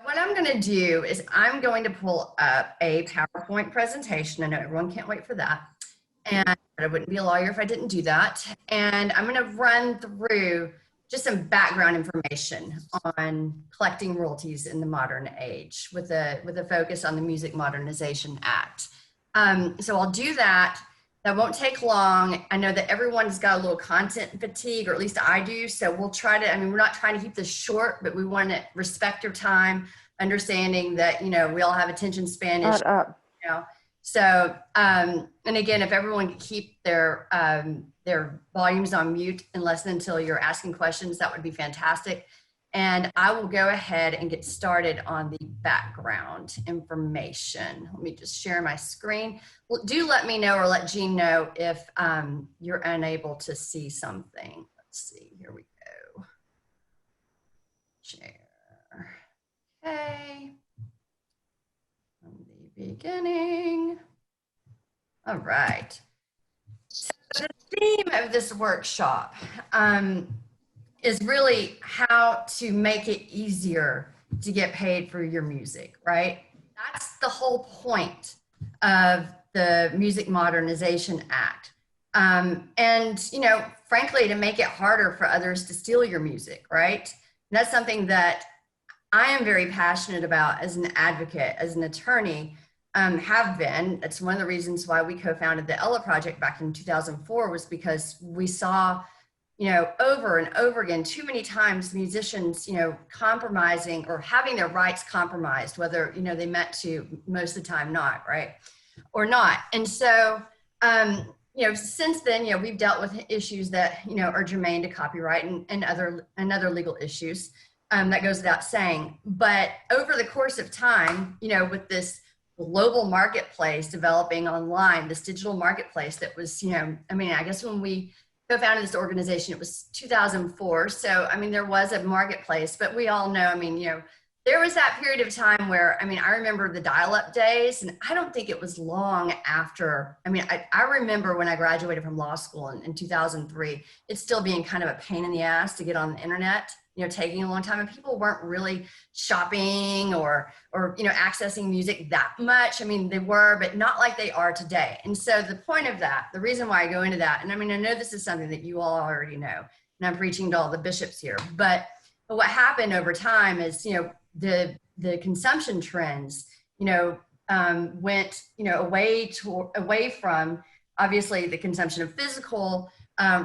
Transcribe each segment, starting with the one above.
What I'm going to do is I'm going to pull up a PowerPoint presentation. I know everyone can't wait for that. And I wouldn't be a lawyer if I didn't do that. And I'm going to run through just some background information on collecting royalties in the modern age with a focus on the Music Modernization Act. So I'll do that. That won't take long. I know that everyone's got a little content fatigue, or at least I do. So we'll try to, we're not trying to keep this short, but we want to respect your time, understanding that, we all have attention span issues. So, and again, if everyone could keep their volumes on mute until you're asking questions, that would be fantastic. And I will go ahead and get started on the background information. Let me just share my screen. Well, do let me know, or let Jean know if you're unable to see something. Let's see, here we go. Share. Okay. From the beginning. All right. So the theme of this workshop is really how to make it easier to get paid for your music, right? That's the whole point of the Music Modernization Act. And, frankly, to make it harder for others to steal your music, right? And that's something that I am very passionate about as an advocate, as an attorney, have been. It's one of the reasons why we co-founded the Ella Project back in 2004, was because we saw over and over again, too many times musicians, compromising or having their rights compromised, whether, they meant to, most of the time not, right? Or not. And so, since then, we've dealt with issues that, are germane to copyright and other legal issues. That goes without saying. But over the course of time, with this global marketplace developing online, this digital marketplace that was, I guess when we co-founded this organization, it was 2004. So, there was a marketplace, but we all know, there was that period of time where, I remember the dial-up days, and I don't think it was long after, I remember when I graduated from law school in 2003, it still being kind of a pain in the ass to get on the internet, taking a long time, and people weren't really shopping or accessing music that much. They were, but not like they are today. And so the point of that, the reason why I go into that, and I know this is something that you all already know, and I'm preaching to all the bishops here, but what happened over time is, the consumption trends, went, away from obviously the consumption of physical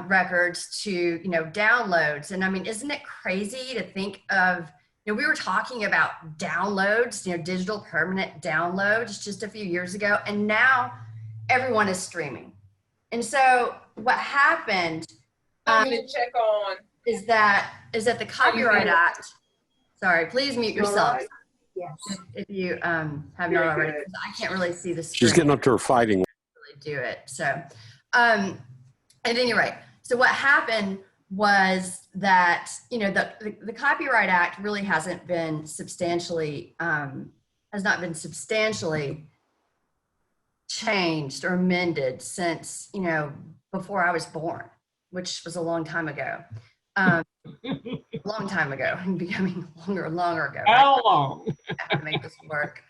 records to, downloads. And isn't it crazy to think of, we were talking about downloads, digital permanent downloads just a few years ago, and now everyone is streaming. And so what happened is that the Copyright Act, sorry, please mute yourself. Right. Yes. If you have not already, because I can't really see the screen. She's getting up to her fighting. Really do it. So, at any rate, so what happened was that, the Copyright Act really hasn't been substantially, changed or amended since, before I was born, which was a long time ago. A long time ago, and becoming longer and longer ago. Right? How long? I have to make this work.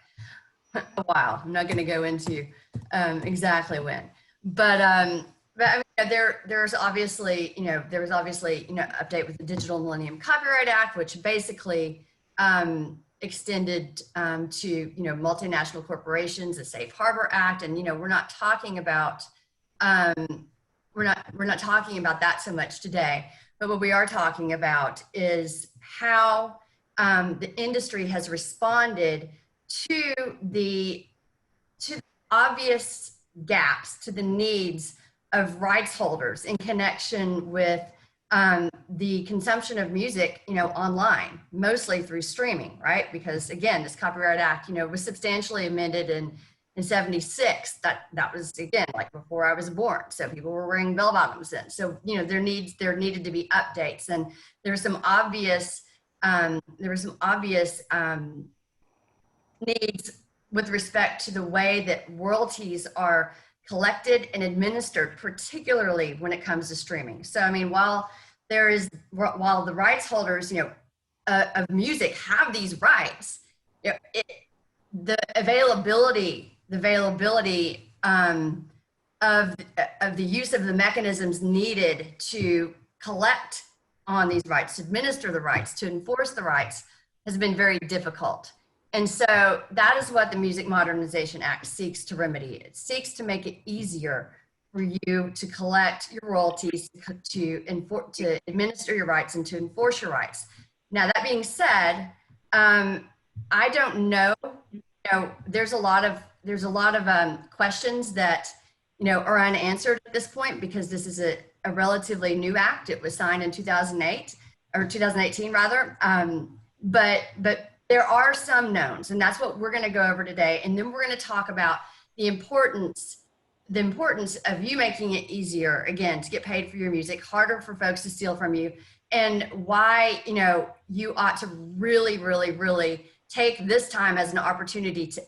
A while. I'm not going to go into exactly when, but there's obviously, update with the Digital Millennium Copyright Act, which basically extended to, multinational corporations, the Safe Harbor Act, and we're not talking about we're not talking about that so much today. But what we are talking about is how the industry has responded to the obvious gaps, to the needs of rights holders in connection with the consumption of music, online, mostly through streaming, right? Because again, this Copyright Act, was substantially amended in 76. That was, again, like before I was born. So people were wearing bell bottoms then. So, there needed to be updates, and there were some obvious needs with respect to the way that royalties are collected and administered, particularly when it comes to streaming. So, while the rights holders, of music have these rights, you know, the availability of the use of the mechanisms needed to collect on these rights, to administer the rights, to enforce the rights, has been very difficult. And so that is what the Music Modernization Act seeks to remedy. It seeks to make it easier for you to collect your royalties, to administer your rights, and to enforce your rights. Now, that being said, I don't know. There's a lot of questions that are unanswered at this point, because this is a relatively new act. It was signed in 2008 or 2018 rather. But there are some knowns, and that's what we're going to go over today. And then we're going to talk about the importance of you making it easier, again, to get paid for your music, harder for folks to steal from you, and why you ought to really, really, really take this time as an opportunity to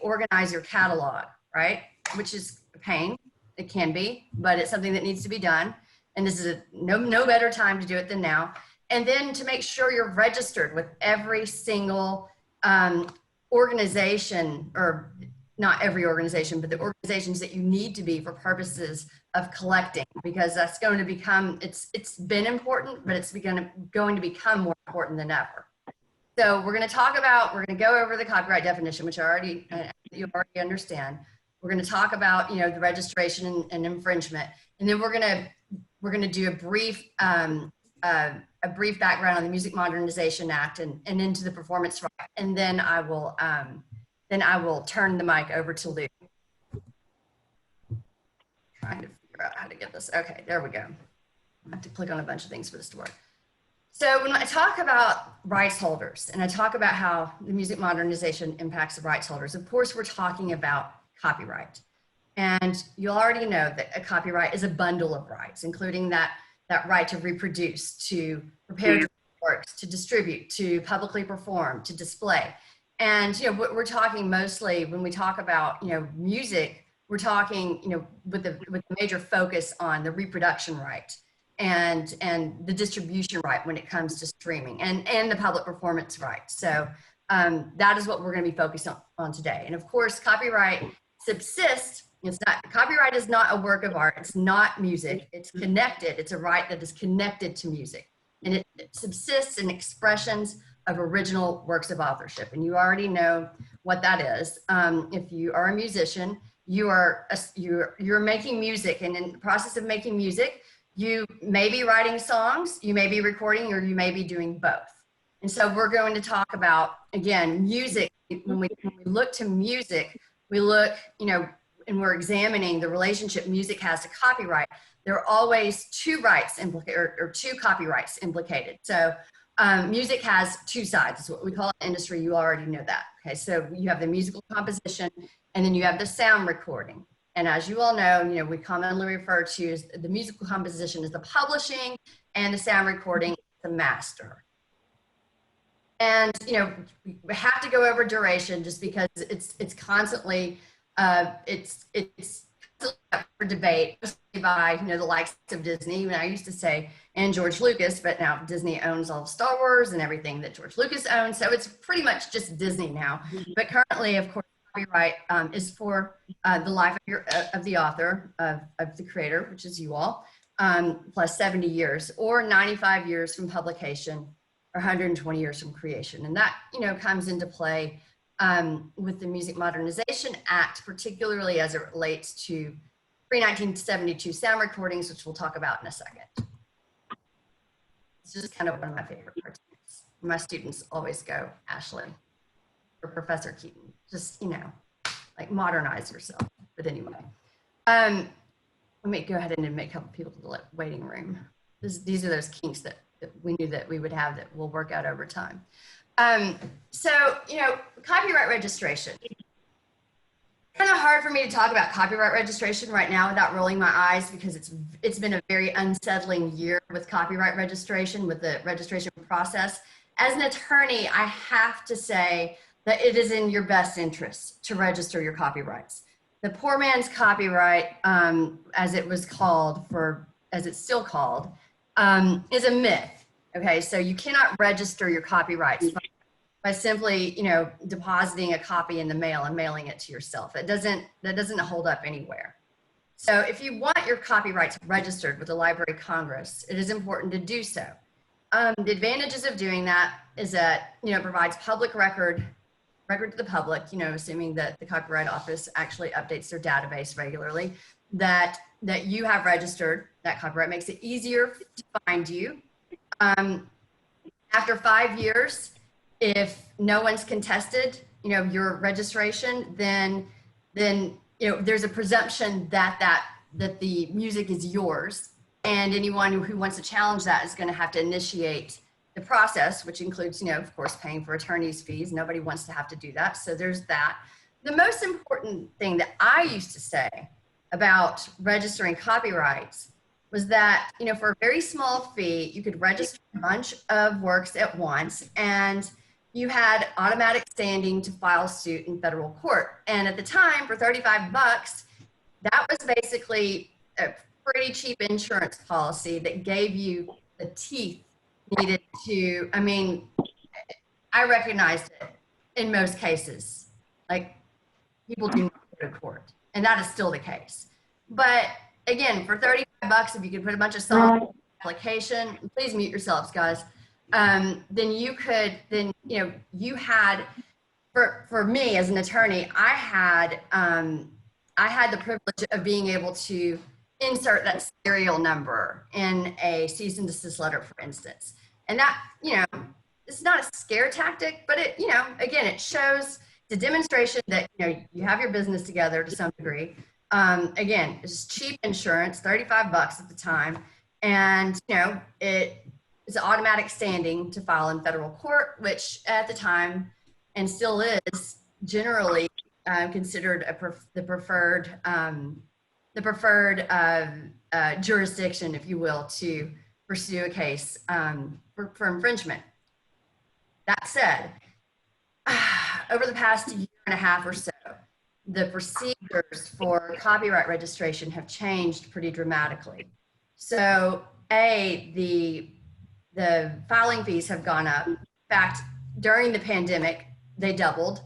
organize your catalog, right? Which is a pain. It can be, but it's something that needs to be done. And this is no better time to do it than now. And then to make sure you're registered with every single organization, or not every organization, but the organizations that you need to be for purposes of collecting, because that's going to become, it's been important, but it's going to become more important than ever. So we're going to go over the copyright definition, which you already understand. We're going to talk about, the registration and infringement. And then we're going to do a brief background on the Music Modernization Act and into the performance right. And then I will turn the mic over to Lou. Trying to figure out how to get this. Okay, there we go. I have to click on a bunch of things for this to work. So when I talk about rights holders and I talk about how the music modernization impacts the rights holders, of course, we're talking about copyright. And you already know that a copyright is a bundle of rights, including that right to reproduce, to prepare works, to distribute, to publicly perform, to display. And we're talking mostly, when we talk about music, we're talking with the major focus on the reproduction right and the distribution right when it comes to streaming, and the public performance right. So that is what we're going to be focused on today. And of course, copyright subsists. Copyright is not a work of art. It's not music. It's connected. It's a right that is connected to music, and it subsists in expressions of original works of authorship. And you already know what that is. If you are a musician, you're making music, and in the process of making music, you may be writing songs, you may be recording, or you may be doing both. And so we're going to talk about, again, music. When we look to music, we look, and we're examining the relationship music has to copyright. There are always two rights implicated, or two copyrights implicated. So music has two sides. It's what we call it in industry. You already know that. Okay, so you have the musical composition, and then you have the sound recording. And as you all know, we commonly refer to as the musical composition as the publishing, and the sound recording the master. And we have to go over duration, just because it's constantly it's up for debate, mostly by the likes of Disney. And I used to say, and George Lucas, but now Disney owns all of Star Wars and everything that George Lucas owns, so it's pretty much just Disney now. But currently, of course, copyright is for the life of the author, of the creator, which is you all, plus 70 years, or 95 years from publication, or 120 years from creation. And that comes into play with the Music Modernization Act, particularly as it relates to pre-1972 sound recordings, which we'll talk about in a second. This is kind of one of my favorite parts. My students always go, Ashlye, or Professor Keaton, just, like modernize yourself. But anyway, let me go ahead and admit a couple people to the waiting room. These are those kinks that we knew that we would have that will work out over time. So, copyright registration. Kind of hard for me to talk about copyright registration right now without rolling my eyes, because it's been a very unsettling year with copyright registration, with the registration process. As an attorney, I have to say that it is in your best interest to register your copyrights. The poor man's copyright, as it was called, as it's still called, is a myth. Okay, so you cannot register your copyrights by simply, you know, depositing a copy in the mail and mailing it to yourself. That doesn't hold up anywhere. So if you want your copyrights registered with the Library of Congress, it is important to do so. The advantages of doing that is that, you know, it provides public record to the public, you know, assuming that the Copyright Office actually updates their database regularly, that you have registered that copyright. Makes it easier to find you. After 5 years, if no one's contested, you know, your registration, then you know, there's a presumption that the music is yours, and anyone who wants to challenge that is going to have to initiate the process, which includes, you know, of course, paying for attorney's fees. Nobody wants to have to do that. So there's that. The most important thing that I used to say about registering copyrights was that, you know, for a very small fee, you could register a bunch of works at once, and you had automatic standing to file suit in federal court. And at the time, for 35 bucks, that was basically a pretty cheap insurance policy that gave you the teeth needed to, I mean, I recognized it in most cases. Like, people do not go to court, and that is still the case. But again, for 35 bucks, if you could put a bunch of songs in the application, please mute yourselves, guys. Then you could, then, you know, you had, for me as an attorney, I had the privilege of being able to insert that serial number in a cease and desist letter, for instance. And that, you know, it's not a scare tactic, but it, you know, again, it shows the demonstration that, you know, you have your business together to some degree. Again, it's cheap insurance, 35 bucks at the time. And, you know, it's automatic standing to file in federal court, which at the time, and still is, generally considered the preferred jurisdiction, if you will, to pursue a case for infringement. That said, over the past year and a half or so, the procedures for copyright registration have changed pretty dramatically. So, the filing fees have gone up. In fact, during the pandemic, they doubled,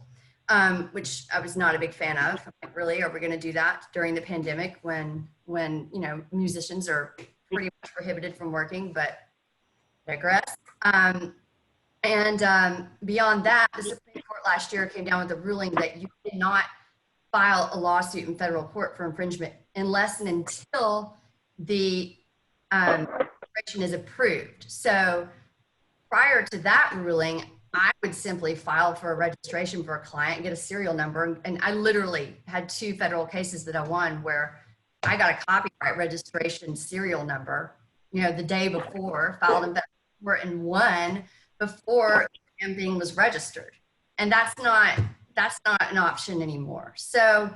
which I was not a big fan of. Like, really, are we going to do that during the pandemic when you know, musicians are pretty much prohibited from working? But digress. Beyond that, the Supreme Court last year came down with a ruling that you did not file a lawsuit in federal court for infringement unless and until the registration is approved. So prior to that ruling, I would simply file for a registration for a client, get a serial number, and I literally had 2 federal cases that I won where I got a copyright registration serial number, you know, the day before, filed in federal court, and won before the damn thing was registered. And that's not an option anymore. So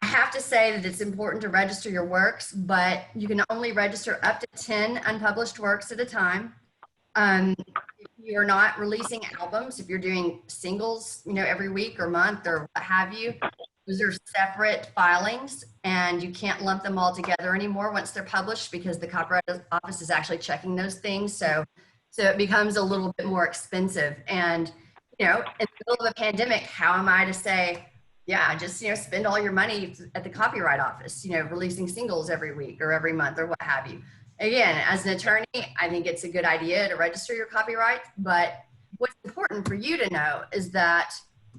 I have to say that it's important to register your works, but you can only register up to 10 unpublished works at a time. If you're not releasing albums, if you're doing singles, you know, every week or month or what have you, those are separate filings, and you can't lump them all together anymore once they're published, because the Copyright Office is actually checking those things. So it becomes a little bit more expensive. And, you know, in the middle of a pandemic, how am I to say, yeah, just, you know, spend all your money at the Copyright Office, you know, releasing singles every week or every month or what have you? Again, as an attorney, I think it's a good idea to register your copyright, but what's important for you to know is that,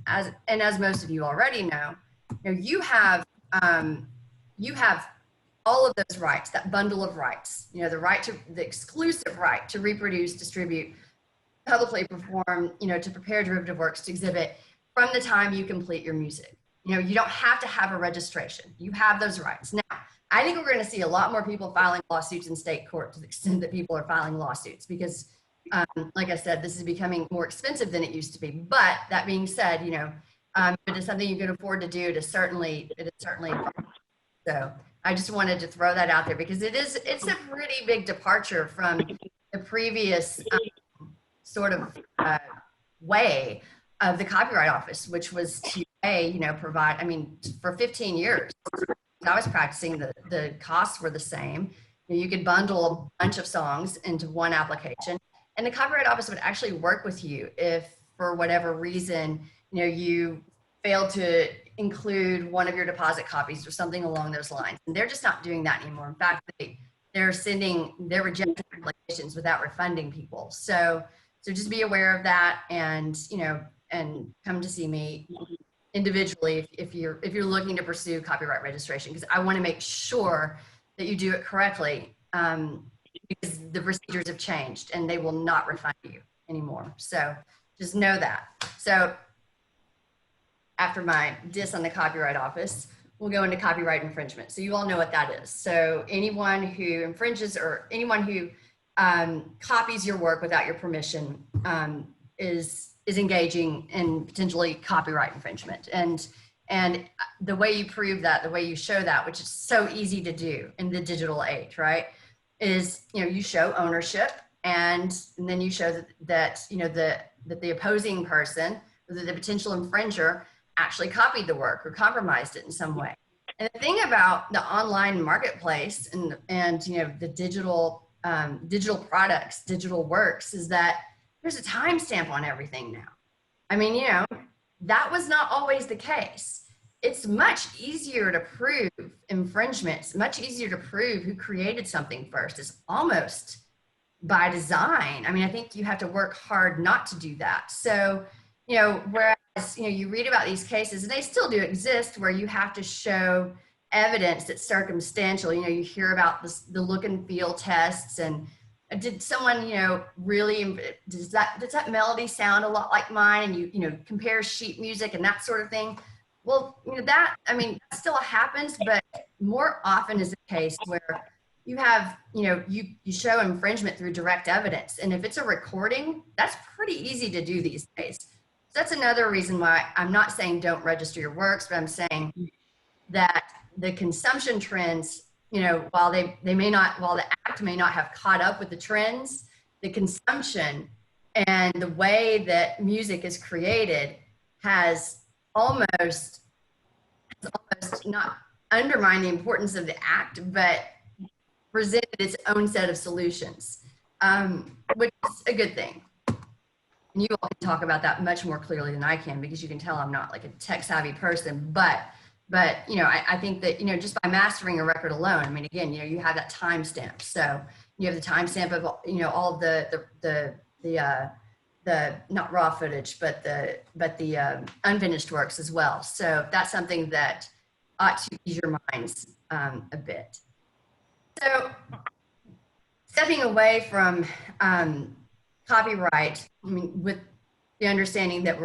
as most of you already know, you have all of those rights, that bundle of rights, you know, the exclusive right to reproduce, distribute, publicly perform, you know, to prepare derivative works to exhibit from the time you complete your music. You know, you don't have to have a registration. You have those rights. Now, I think we're going to see a lot more people filing lawsuits in state court, to the extent that people are filing lawsuits, because, like I said, this is becoming more expensive than it used to be. But that being said, you know, it is something you can afford to do. It is certainly. So I just wanted to throw that out there, because it's a pretty big departure from the previous sort of way of the Copyright Office, which was to provide, I mean, for 15 years, I was practicing, the costs were the same. You could bundle a bunch of songs into one application, and the Copyright Office would actually work with you if, for whatever reason, you failed to include one of your deposit copies or something along those lines. And they're just not doing that anymore. In fact, they're rejecting applications without refunding people. So just be aware of that, and and come to see me individually if you're looking to pursue copyright registration, because I want to make sure that you do it correctly, because the procedures have changed and they will not refund you anymore. So just know that. So after my diss on the Copyright Office, we'll go into copyright infringement. So you all know what that is. So anyone who infringes, or anyone who copies your work without your permission, is engaging in potentially copyright infringement. And the way you prove that, the way you show that, which is so easy to do in the digital age, right, is you show ownership, and then you show that the opposing person, or the potential infringer, actually copied the work or compromised it in some way. And the thing about the online marketplace and the digital products, digital works, is that there's a timestamp on everything now. I mean, that was not always the case. It's much easier to prove infringement. It's much easier to prove who created something first. It's almost by design. I mean, I think you have to work hard not to do that. So, whereas, you read about these cases, and they still do exist, where you have to show evidence that's circumstantial. You hear about the look and feel tests, and did someone, really, does that melody sound a lot like mine? And you compare sheet music and that sort of thing. Well, that still happens, but more often is the case where you have, you show infringement through direct evidence. And if it's a recording, that's pretty easy to do these days. So that's another reason why I'm not saying don't register your works, but I'm saying that the consumption trends, while the act may not have caught up with the trends, the consumption and the way that music is created has almost not undermined the importance of the act, but presented its own set of solutions, which is a good thing. And you all can talk about that much more clearly than I can, because you can tell I'm not like a tech savvy person, but I think that, just by mastering a record alone, again, you have that timestamp. So you have the timestamp of, all of the not raw footage, but the unfinished works as well. So that's something that ought to ease your minds a bit. So stepping away from copyright, with the understanding that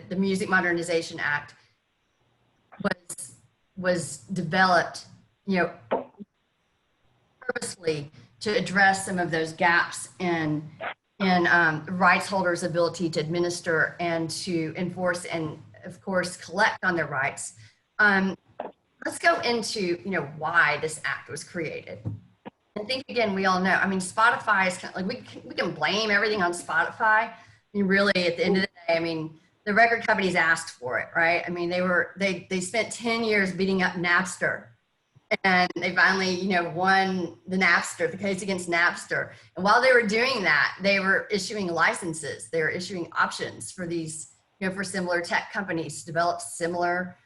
the Music Modernization Act was developed, purposely to address some of those gaps in rights holders' ability to administer and to enforce and, of course, collect on their rights. Let's go into why this act was created. I think, again, we all know. Spotify is kind of like, we can blame everything on Spotify. Really, at the end of the day, the record companies asked for it, right? They spent 10 years beating up Napster, and they finally, won the case against Napster. And while they were doing that, they were issuing licenses. They were issuing options for these, for similar tech companies to develop similar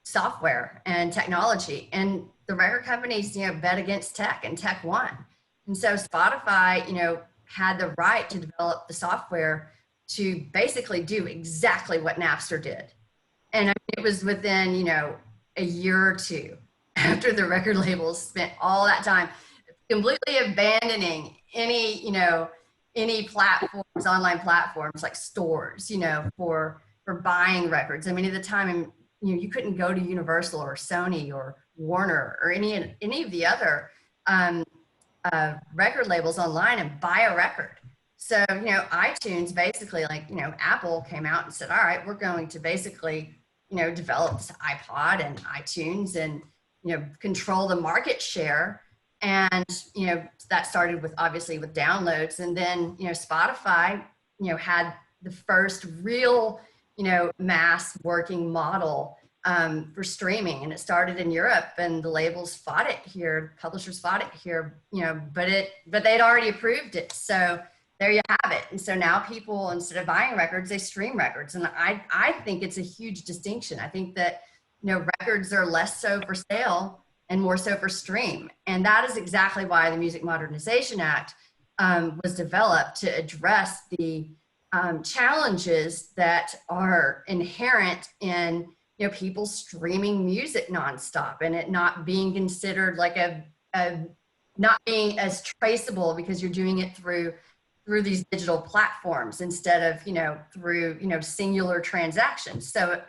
software and technology. And the record companies, bet against tech, and tech won. And so Spotify, had the right to develop the software to basically do exactly what Napster did. And it was within, a year or two after the record labels spent all that time completely abandoning any platforms, online platforms like stores, for buying records. At the time, you couldn't go to Universal or Sony or Warner or any of the other record labels online and buy a record. So, iTunes basically, Apple came out and said, all right, we're going to basically, develop this iPod and iTunes and, control the market share. And, that started with, obviously, with downloads. And then, Spotify, had the first real, mass working model for streaming. And it started in Europe, and the labels fought it here, publishers fought it here, but they'd already approved it. So there you have it. And so now people, instead of buying records, they stream records. And I think it's a huge distinction. I think that, records are less so for sale and more so for stream. And that is exactly why the Music Modernization Act was developed, to address the challenges that are inherent in, people streaming music nonstop and it not being considered like not being as traceable, because you're doing it through these digital platforms instead of, through, singular transactions. So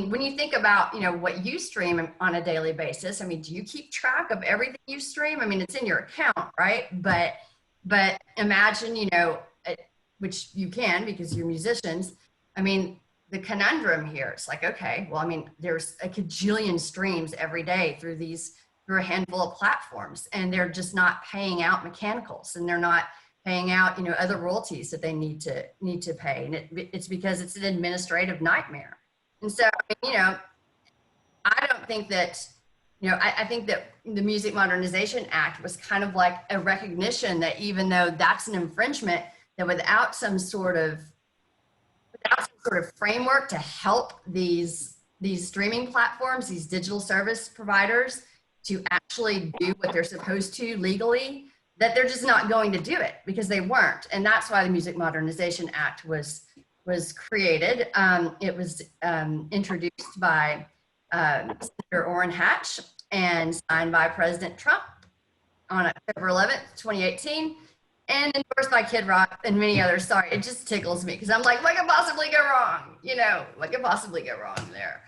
when you think about, what you stream on a daily basis, do you keep track of everything you stream? It's in your account, right? But imagine, which you can because you're musicians. The conundrum here is like, okay, well, there's a cajillion streams every day through a handful of platforms, and they're just not paying out mechanicals, and they're not paying out, other royalties that they need to pay. And it's because it's an administrative nightmare. And so, I don't think that, I think that the Music Modernization Act was kind of like a recognition that even though that's an infringement, that without some sort of framework to help these streaming platforms, these digital service providers, to actually do what they're supposed to legally, that they're just not going to do it because they weren't. And that's why the Music Modernization Act was created. It was introduced by Senator Orrin Hatch and signed by President Trump on October 11th, 2018, and endorsed by Kid Rock and many others. Sorry, it just tickles me because I'm like, what could possibly go wrong? What could possibly go wrong there?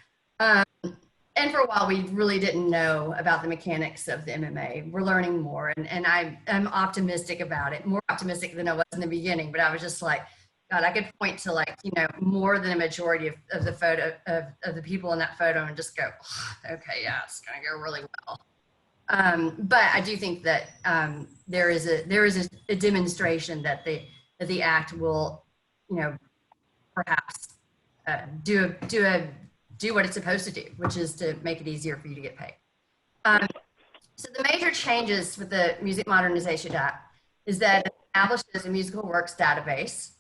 And for a while, we really didn't know about the mechanics of the MMA. We're learning more, and I'm optimistic about it, more optimistic than I was in the beginning. But I was just like, God, I could point to more than a majority of the photo of the people in that photo and just go, oh, okay, yeah, it's gonna go really well. But I do think that there is a demonstration that the act will, perhaps do what it's supposed to do, which is to make it easier for you to get paid. So the major changes with the Music Modernization Act is that it establishes a musical works database.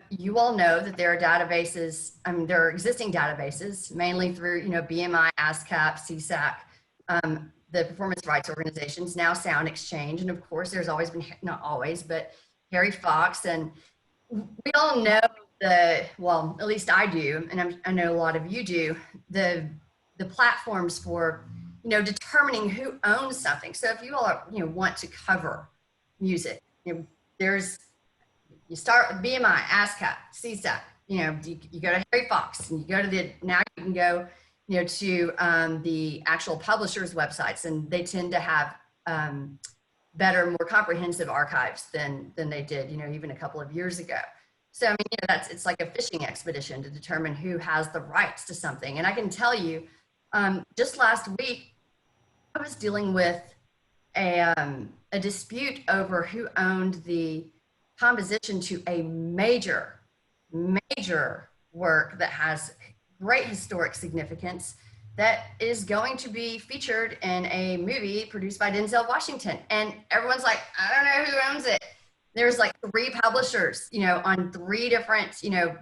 You all know that there are databases, there are existing databases, mainly through, BMI, ASCAP, CSAC, the performance rights organizations, now Sound Exchange. And of course, there's always been, not always, but Harry Fox. And we all know well, at least I do, and I know a lot of you do, the platforms for, determining who owns something. So if you all are, want to cover music, you start with BMI, ASCAP, CSAC, you go to Harry Fox, and you go to now you can go, to the actual publishers' websites, and they tend to have better, more comprehensive archives than they did, even a couple of years ago. So, it's like a fishing expedition to determine who has the rights to something. And I can tell you, just last week, I was dealing with a dispute over who owned the composition to a major work that has great historic significance that is going to be featured in a movie produced by Denzel Washington. And everyone's like, I don't know who owns it. There's like 3 publishers, on 3 different,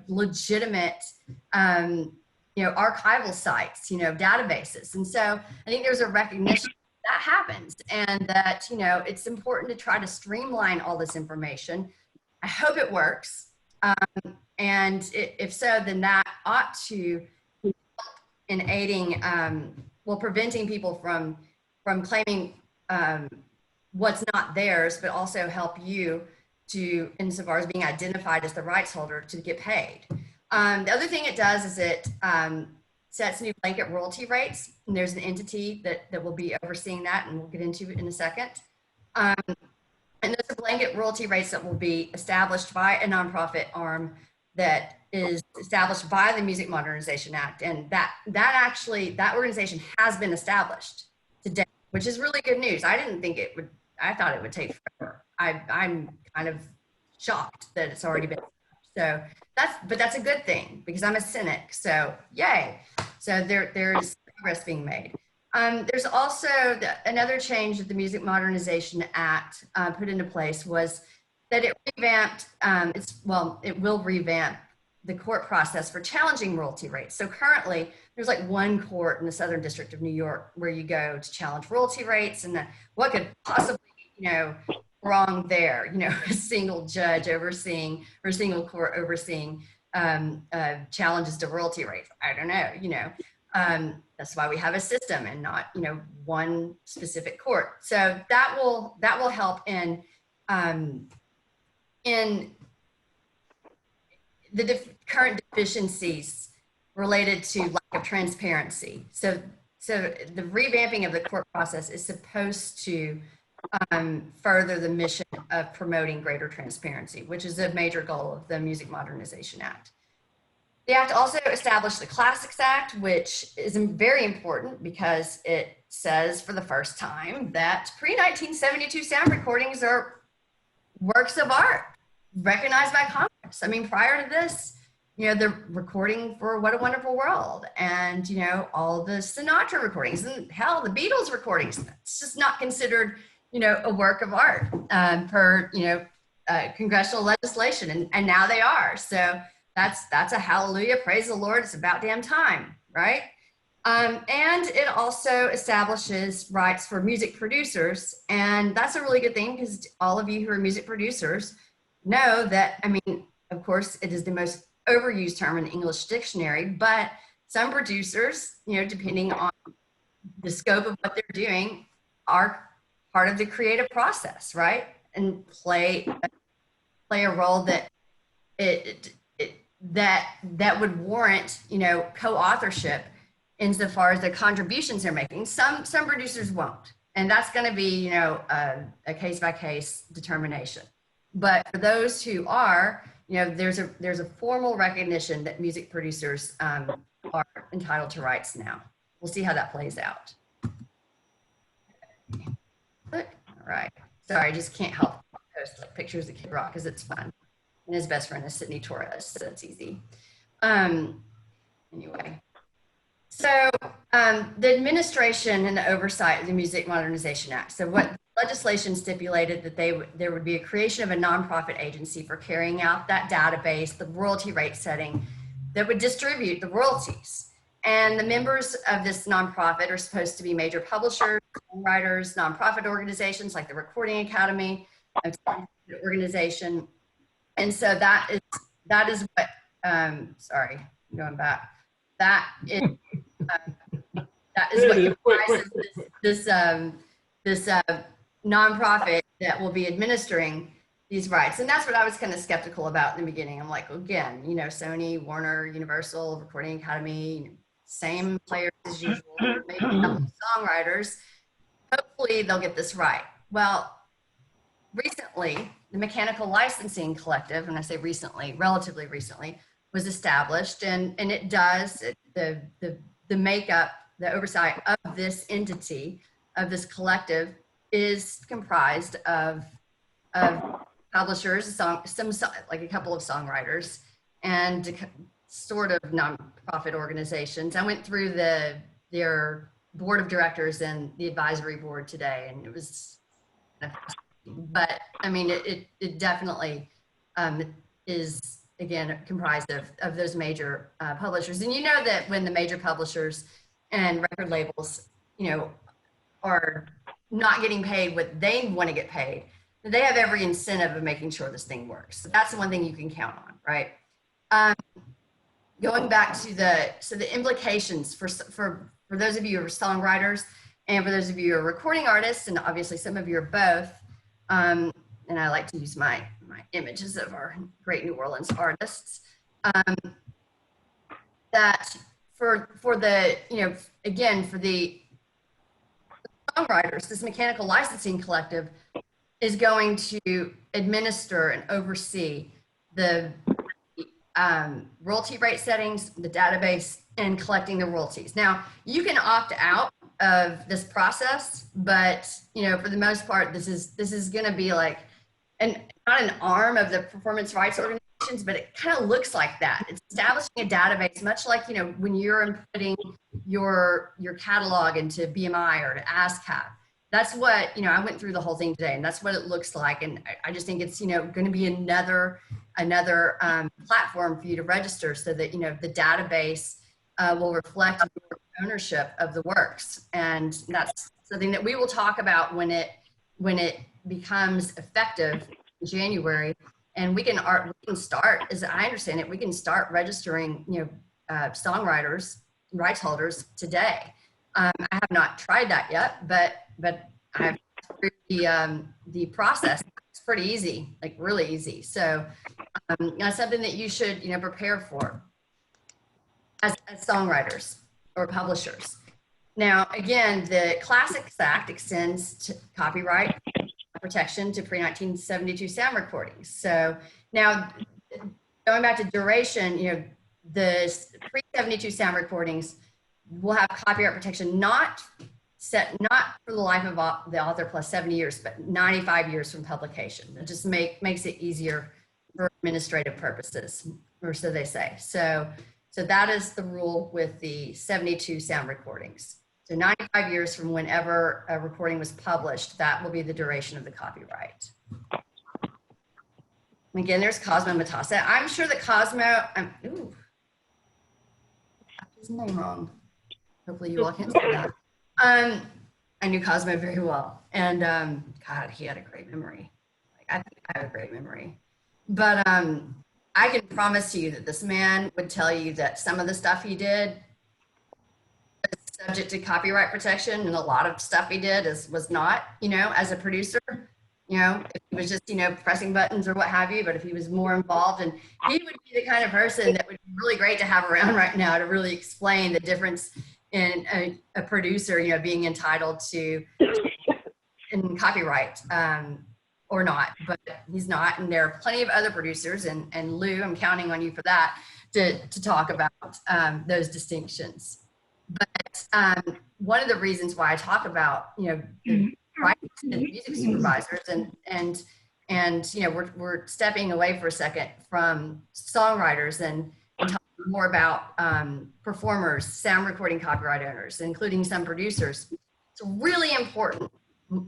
legitimate, archival sites, databases. And so I think there's a recognition that happens, and that, it's important to try to streamline all this information. I hope it works. And if so, then that ought to help in aiding, preventing people from claiming what's not theirs, but also help you to, insofar as being identified as the rights holder, to get paid. The other thing it does is it sets new blanket royalty rates, and there's an entity that will be overseeing that, and we'll get into it in a second. And those are blanket royalty rates that will be established by a nonprofit arm that is established by the Music Modernization Act, and that organization has been established today, which is really good news. I didn't think it would. I thought it would take forever. I'm kind of shocked that it's already been. So that's a good thing, because I'm a cynic. So yay! So there's progress being made. There's also another change that the Music Modernization Act put into place was that it revamped, it will revamp the court process for challenging royalty rates. So currently, there's like one court in the Southern District of New York where you go to challenge royalty rates, and what could possibly, wrong there, a single judge overseeing or a single court overseeing challenges to royalty rates. I don't know, that's why we have a system and not, one specific court. So that will help in the current deficiencies related to lack of transparency. So the revamping of the court process is supposed to further the mission of promoting greater transparency, which is a major goal of the Music Modernization Act. The act also established the Classics Act, which is very important because it says for the first time that pre-1972 sound recordings are works of art recognized by Congress. I mean, prior to this, the recording for What a Wonderful World and, all the Sinatra recordings and hell, the Beatles recordings, it's just not considered, a work of art per, congressional legislation. And now they are. So that's a hallelujah, praise the Lord, it's about damn time, right? And it also establishes rights for music producers. And that's a really good thing because all of you who are music producers know that, I mean, of course, it is the most overused term in the English dictionary, but some producers, depending on the scope of what they're doing, are part of the creative process, right? And play a role that that would warrant, co-authorship insofar as the contributions they're making. Some producers won't, and that's going to be, a case-by-case determination. But for those who are, there's a formal recognition that music producers are entitled to rights now. We'll see how that plays out. All right. Sorry, I just can't help post like pictures of Kid Rock because it's fun. And his best friend is Sidney Torres, so it's easy. Anyway. So the administration and the oversight of the Music Modernization Act. So what legislation stipulated that there would be a creation of a nonprofit agency for carrying out that database, the royalty rate setting that would distribute the royalties. And the members of this nonprofit are supposed to be major publishers, songwriters, nonprofit organizations like the Recording Academy, a organization. And so that is what, sorry, I'm going back. That is what this nonprofit that will be administering these rights. And that's what I was kind of skeptical about in the beginning. I'm like, again, Sony, Warner, Universal, Recording Academy, same players as usual, maybe a couple of songwriters. Hopefully they'll get this right. Well, recently, the Mechanical Licensing Collective, and I say recently, relatively recently, was established, and it does, the makeup, the oversight of this entity, of this collective, is comprised of publishers, like a couple of songwriters, and sort of nonprofit organizations. I went through their board of directors and the advisory board today, and it was, but I mean, it definitely is, again, comprised of those major publishers. And that when the major publishers and record labels, are not getting paid what they want to get paid, they have every incentive of making sure this thing works. So that's the one thing you can count on, right? Going back to the implications for those of you who are songwriters and for those of you who are recording artists, and obviously some of you are both, and I like to use my images of our great New Orleans artists, that for the, again, for the songwriters, this Mechanical Licensing Collective is going to administer and oversee the royalty rate settings, the database, and collecting the royalties. Now, you can opt out of this process, but for the most part, this is going to be like not an arm of the performance rights organizations, but it kind of looks like that. It's establishing a database, much like when you're inputting your catalog into BMI or to ASCAP. that's what, you know, I went through the whole thing today, and that's what it looks like. And I just think it's, you know, going to be another platform for you to register so that, you know, the database will reflect your ownership of the works. And that's something that we will talk about when it becomes effective in January. And we can start, as I understand it, we can start registering, you know, songwriters, rights holders today. I have not tried that yet, but I've the process. It's pretty easy, like really easy. So that's something that you should, you know, prepare for as songwriters or publishers. Now, again, the Classics Act extends to copyright protection to pre-1972 sound recordings. So now, going back to duration, you know, the pre-72 sound recordings will have copyright protection not for the life of the author plus 70 years, but 95 years from publication. It just makes it easier for administrative purposes, or so they say. So that is the rule with the 72 sound recordings. So 95 years from whenever a recording was published, that will be the duration of the copyright. Again, there's Cosmo Matassa. I'm sure that Cosmo, ooh, I got his name wrong. Hopefully you all can't see that. I knew Cosmo very well. And God, he had a great memory. Like, I think I have a great memory. But I can promise you that this man would tell you that some of the stuff he did was subject to copyright protection, and a lot of stuff he did was not, you know, as a producer. You know, if he was just, you know, pressing buttons or what have you, but if he was more involved, and he would be the kind of person that would be really great to have around right now to really explain the difference in a producer, you know, being entitled to in copyright or not, but he's not. And there are plenty of other producers, and Lou, I'm counting on you for that, to talk about those distinctions. But one of the reasons why I talk about, you know, the rights to the music supervisors and you know, we're stepping away for a second from songwriters and talking more about performers, sound recording copyright owners, including some producers. It's really important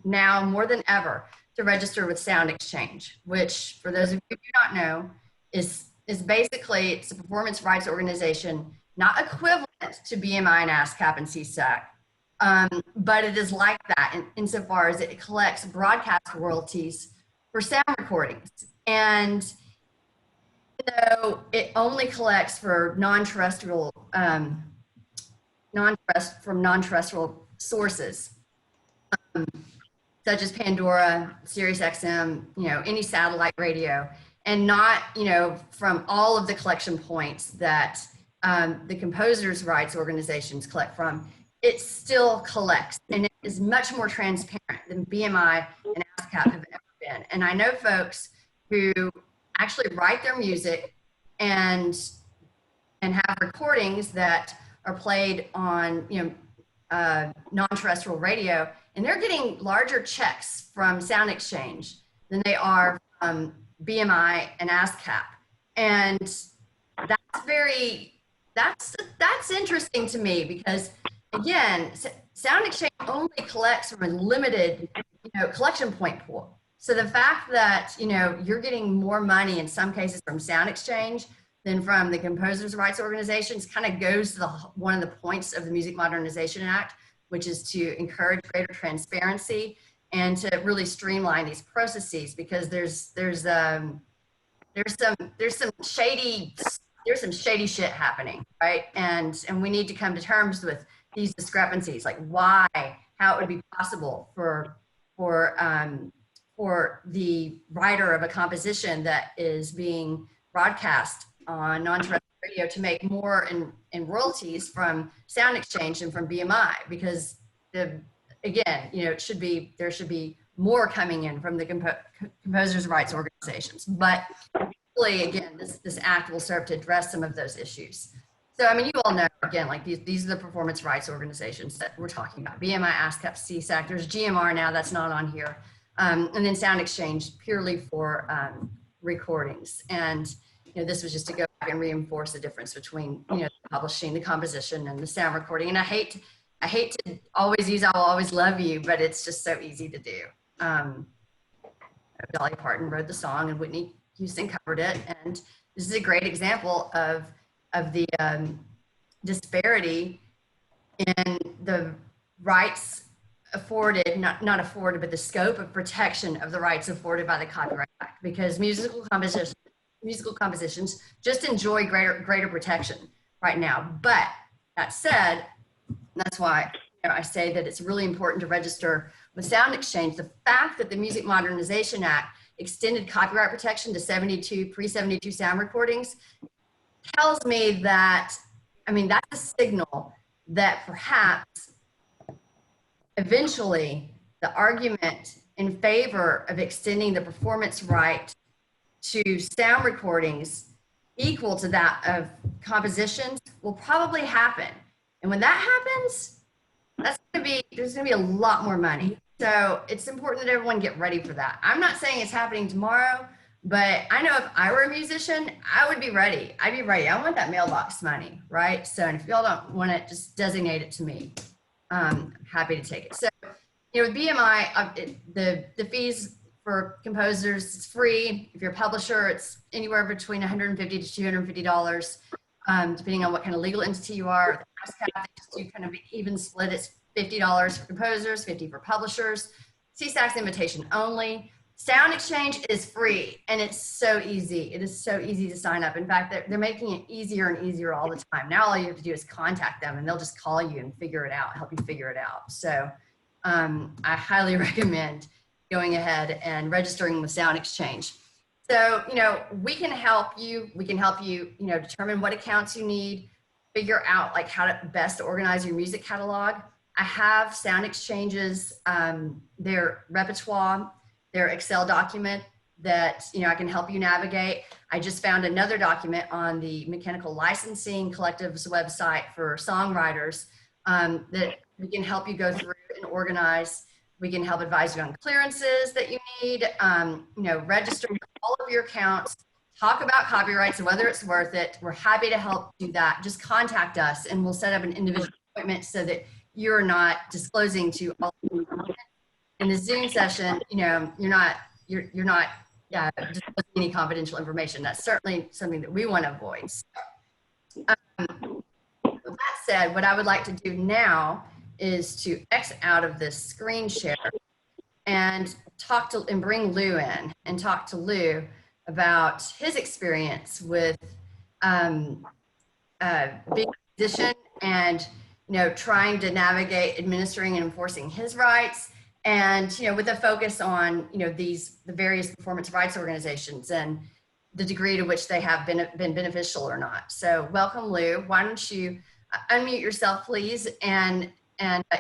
now more than ever to register with Sound Exchange, which, for those of you who do not know, is basically, it's a performance rights organization, not equivalent to BMI and ASCAP and CSAC, but it is like that insofar as it collects broadcast royalties for sound recordings. And so it only collects for non-terrestrial, from non-terrestrial sources, such as Pandora, Sirius XM, you know, any satellite radio, and not, you know, from all of the collection points that the composers' rights organizations collect from. It still collects, and it is much more transparent than BMI and ASCAP have ever been. And I know folks who actually write their music and have recordings that are played on, you know, non-terrestrial radio, and they're getting larger checks from Sound Exchange than they are from BMI and ASCAP. And that's interesting to me, because again, Sound Exchange only collects from a limited, you know, collection point pool. So the fact that, you know, you're getting more money in some cases from Sound Exchange than from the composers' rights organizations kind of goes to one of the points of the Music Modernization Act, which is to encourage greater transparency and to really streamline these processes, because there's some shady shit happening, right? And we need to come to terms with these discrepancies, like how it would be possible for the writer of a composition that is being broadcast on non-terrestrial radio to make more in royalties from Sound Exchange and from BMI, because again, you know, there should be more coming in from the composers' rights organizations. But really, again, this act will serve to address some of those issues. So, I mean, you all know, again, like these are the performance rights organizations that we're talking about: BMI, ASCAP, CSAC. There's GMR now, that's not on here, and then Sound Exchange purely for recordings. And you know, this was just to go back and reinforce the difference between, you know, publishing, the composition, and the sound recording. And I hate I hate to always use "I will always love you," but it's just so easy to do. Dolly Parton wrote the song, and Whitney Houston covered it, and this is a great example of the disparity in the rights afforded, not afforded, but the scope of protection of the rights afforded by the Copyright Act, because musical compositions just enjoy greater protection right now. But that said, that's why I say that it's really important to register with Sound Exchange. The fact that the Music Modernization Act extended copyright protection to pre-72 sound recordings tells me that, that's a signal that perhaps eventually the argument in favor of extending the performance right to sound recordings equal to that of compositions will probably happen. And when that happens, there's gonna be a lot more money. So it's important that everyone get ready for that. I'm not saying it's happening tomorrow, but I know if I were a musician, I would be ready. I'd be ready. I want that mailbox money, right? So, and if y'all don't want it, just designate it to me. I'm happy to take it. So, with BMI, the fees for composers, it's free. If you're a publisher, it's anywhere between $150 to $250, depending on what kind of legal entity you are. The ASCAP, they just do kind of an even split. It's $50 for composers, $50 for publishers. CSAC's invitation only. Sound Exchange is free, and it's so easy. It is so easy to sign up. In fact, they're making it easier and easier all the time. Now all you have to do is contact them, and they'll just call you and help you figure it out. So I highly recommend going ahead and registering with Sound Exchange. So, we can help you. We can help you, determine what accounts you need, figure out like how to best organize your music catalog. I have Sound Exchange's, their repertoire, their Excel document that, I can help you navigate. I just found another document on the Mechanical Licensing Collective's website for songwriters that we can help you go through and organize. We can help advise you on clearances that you need, register all of your accounts, talk about copyrights and whether it's worth it. We're happy to help do that. Just contact us and we'll set up an individual appointment so that you're not disclosing to all of them. In the Zoom session, you're not disclosing any confidential information. That's certainly something that we want to avoid. So, with that said, what I would like to do now is to X out of this screen share and bring Lou in and talk to Lou about his experience with being a musician and trying to navigate administering and enforcing his rights, and with a focus on the various performance rights organizations and the degree to which they have been beneficial or not. So welcome, Lou. Why don't you unmute yourself, please, and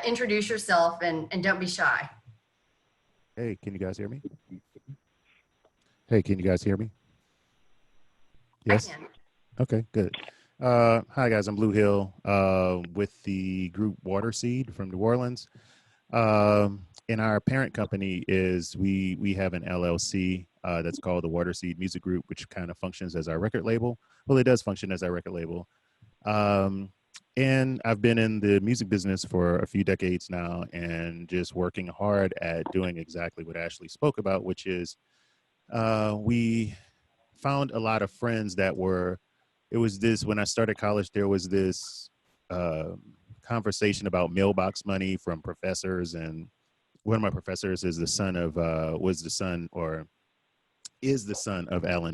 introduce yourself, and don't be shy. Hey, can you guys hear me? Hey, can you guys hear me? Yes? I can. Okay, good. Hi, guys. I'm Lou Hill with the group Waterseed from New Orleans. And our parent company is, we have an LLC that's called the Waterseed Music Group, which kind of functions as our record label. Well, it does function as our record label. And I've been in the music business for a few decades now and just working hard at doing exactly what Ashlye spoke about, which is we found a lot of friends that when I started college, there was this conversation about mailbox money from professors. And one of my professors is the son of Alan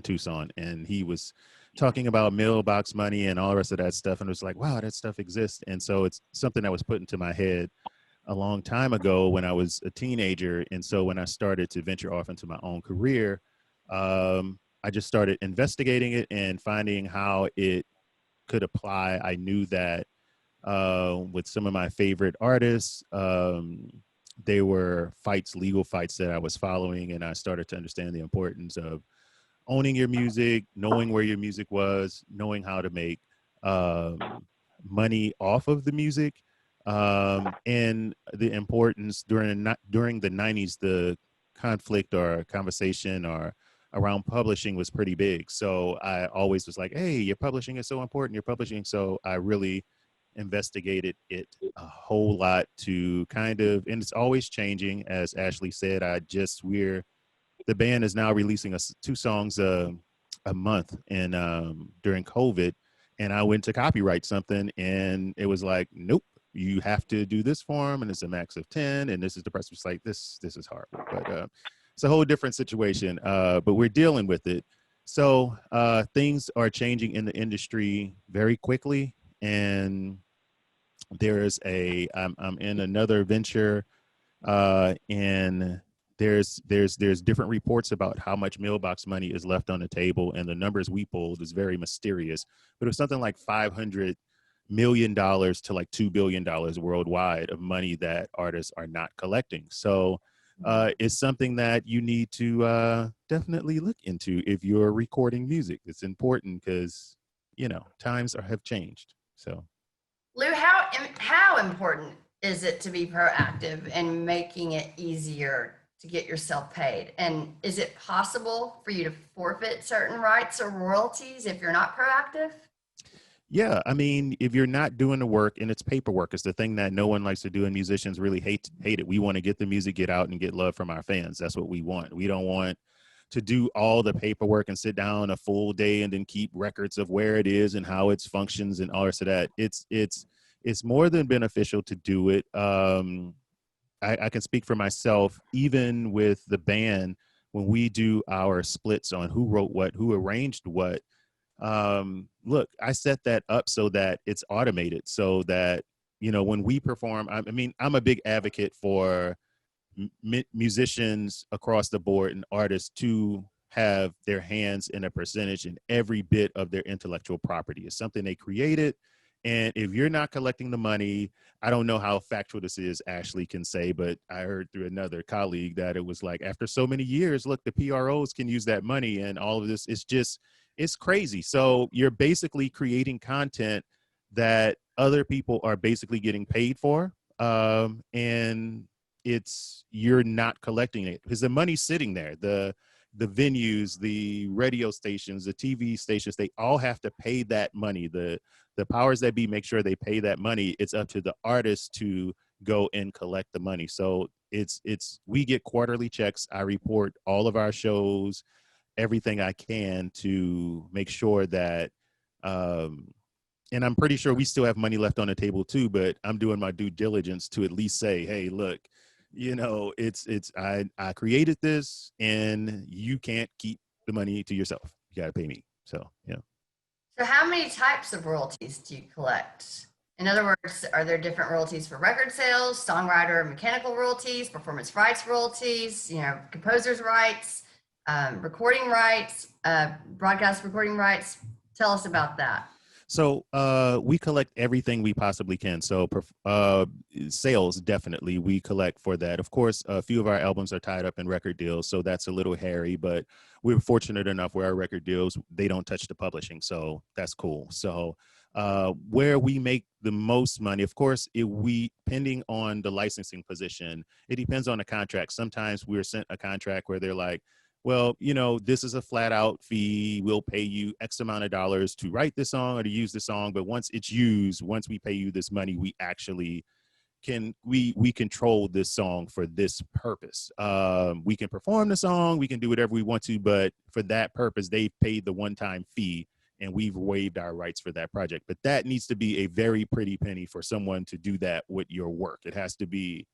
Toussaint. And he was talking about mailbox money and all the rest of that stuff. And it was like, wow, that stuff exists. And so it's something that was put into my head a long time ago when I was a teenager. And so when I started to venture off into my own career, I just started investigating it and finding how it could apply. I knew that with some of my favorite artists, they were legal fights that I was following. And I started to understand the importance of owning your music, knowing where your music was, knowing how to make money off of the music, and the importance during the 90s, the conflict or conversation or around publishing was pretty big. So I always was like, hey, your publishing is so important, you're publishing. So I really investigated it a whole lot to kind of, and it's always changing. As Ashlye said, the band is now releasing us 2 songs a month, and during COVID, and I went to copyright something, and it was like, nope, you have to do this form, and it's a max of 10, and this is the price. It's like this is hard, but it's a whole different situation. But we're dealing with it. So things are changing in the industry very quickly, and I'm in another venture, and there's different reports about how much mailbox money is left on the table, and the numbers we pulled is very mysterious, but it was something like $500 million to like $2 billion worldwide of money that artists are not collecting. So it's something that you need to definitely look into if you're recording music. It's important because times have changed. So Lou, how important is it to be proactive and making it easier to get yourself paid? And is it possible for you to forfeit certain rights or royalties if you're not proactive? yeah, I mean, if you're not doing the work, and it's paperwork, it's the thing that no one likes to do, and musicians really hate it. We want to get the music, get out, and get love from our fans. That's what we want. We don't want to do all the paperwork and sit down a full day and then keep records of where it is and how it functions and all the rest of that. It's more than beneficial to do it. I can speak for myself, even with the band, when we do our splits on who wrote what, who arranged what. Look, I set that up so that it's automated, so that when we perform, I mean, I'm a big advocate for musicians across the board and artists to have their hands in a percentage in every bit of their intellectual property. It's something they created, and if you're not collecting the money, I don't know how factual this is, Ashlye can say, but I heard through another colleague that it was like, after so many years, look, the PROs can use that money, and all of this. It's crazy. So you're basically creating content that other people are basically getting paid for. And you're not collecting it because the money's sitting there. The venues, the radio stations, the TV stations, they all have to pay that money. The powers that be make sure they pay that money. It's up to the artists to go and collect the money. So we get quarterly checks. I report all of our shows, everything I can to make sure that, and I'm pretty sure we still have money left on the table too, but I'm doing my due diligence to at least say, hey, look, I created this, and you can't keep the money to yourself. You got to pay me. So, yeah. So how many types of royalties do you collect? In other words, are there different royalties for record sales, songwriter mechanical royalties, performance rights royalties, composer's rights, recording rights, broadcast recording rights? Tell us about that. So we collect everything we possibly can. So sales, definitely, we collect for that. Of course, a few of our albums are tied up in record deals, so that's a little hairy, but we're fortunate enough where our record deals, they don't touch the publishing, so that's cool. So where we make the most money, of course, depending on the licensing position, it depends on the contract. Sometimes we're sent a contract where they're like, well, this is a flat out fee. We'll pay you X amount of dollars to write this song or to use the song. But once it's used, once we pay you this money, we actually we control this song for this purpose. We can perform the song, we can do whatever we want to, but for that purpose, they've paid the one-time fee, and we've waived our rights for that project. But that needs to be a very pretty penny for someone to do that with your work. It has to be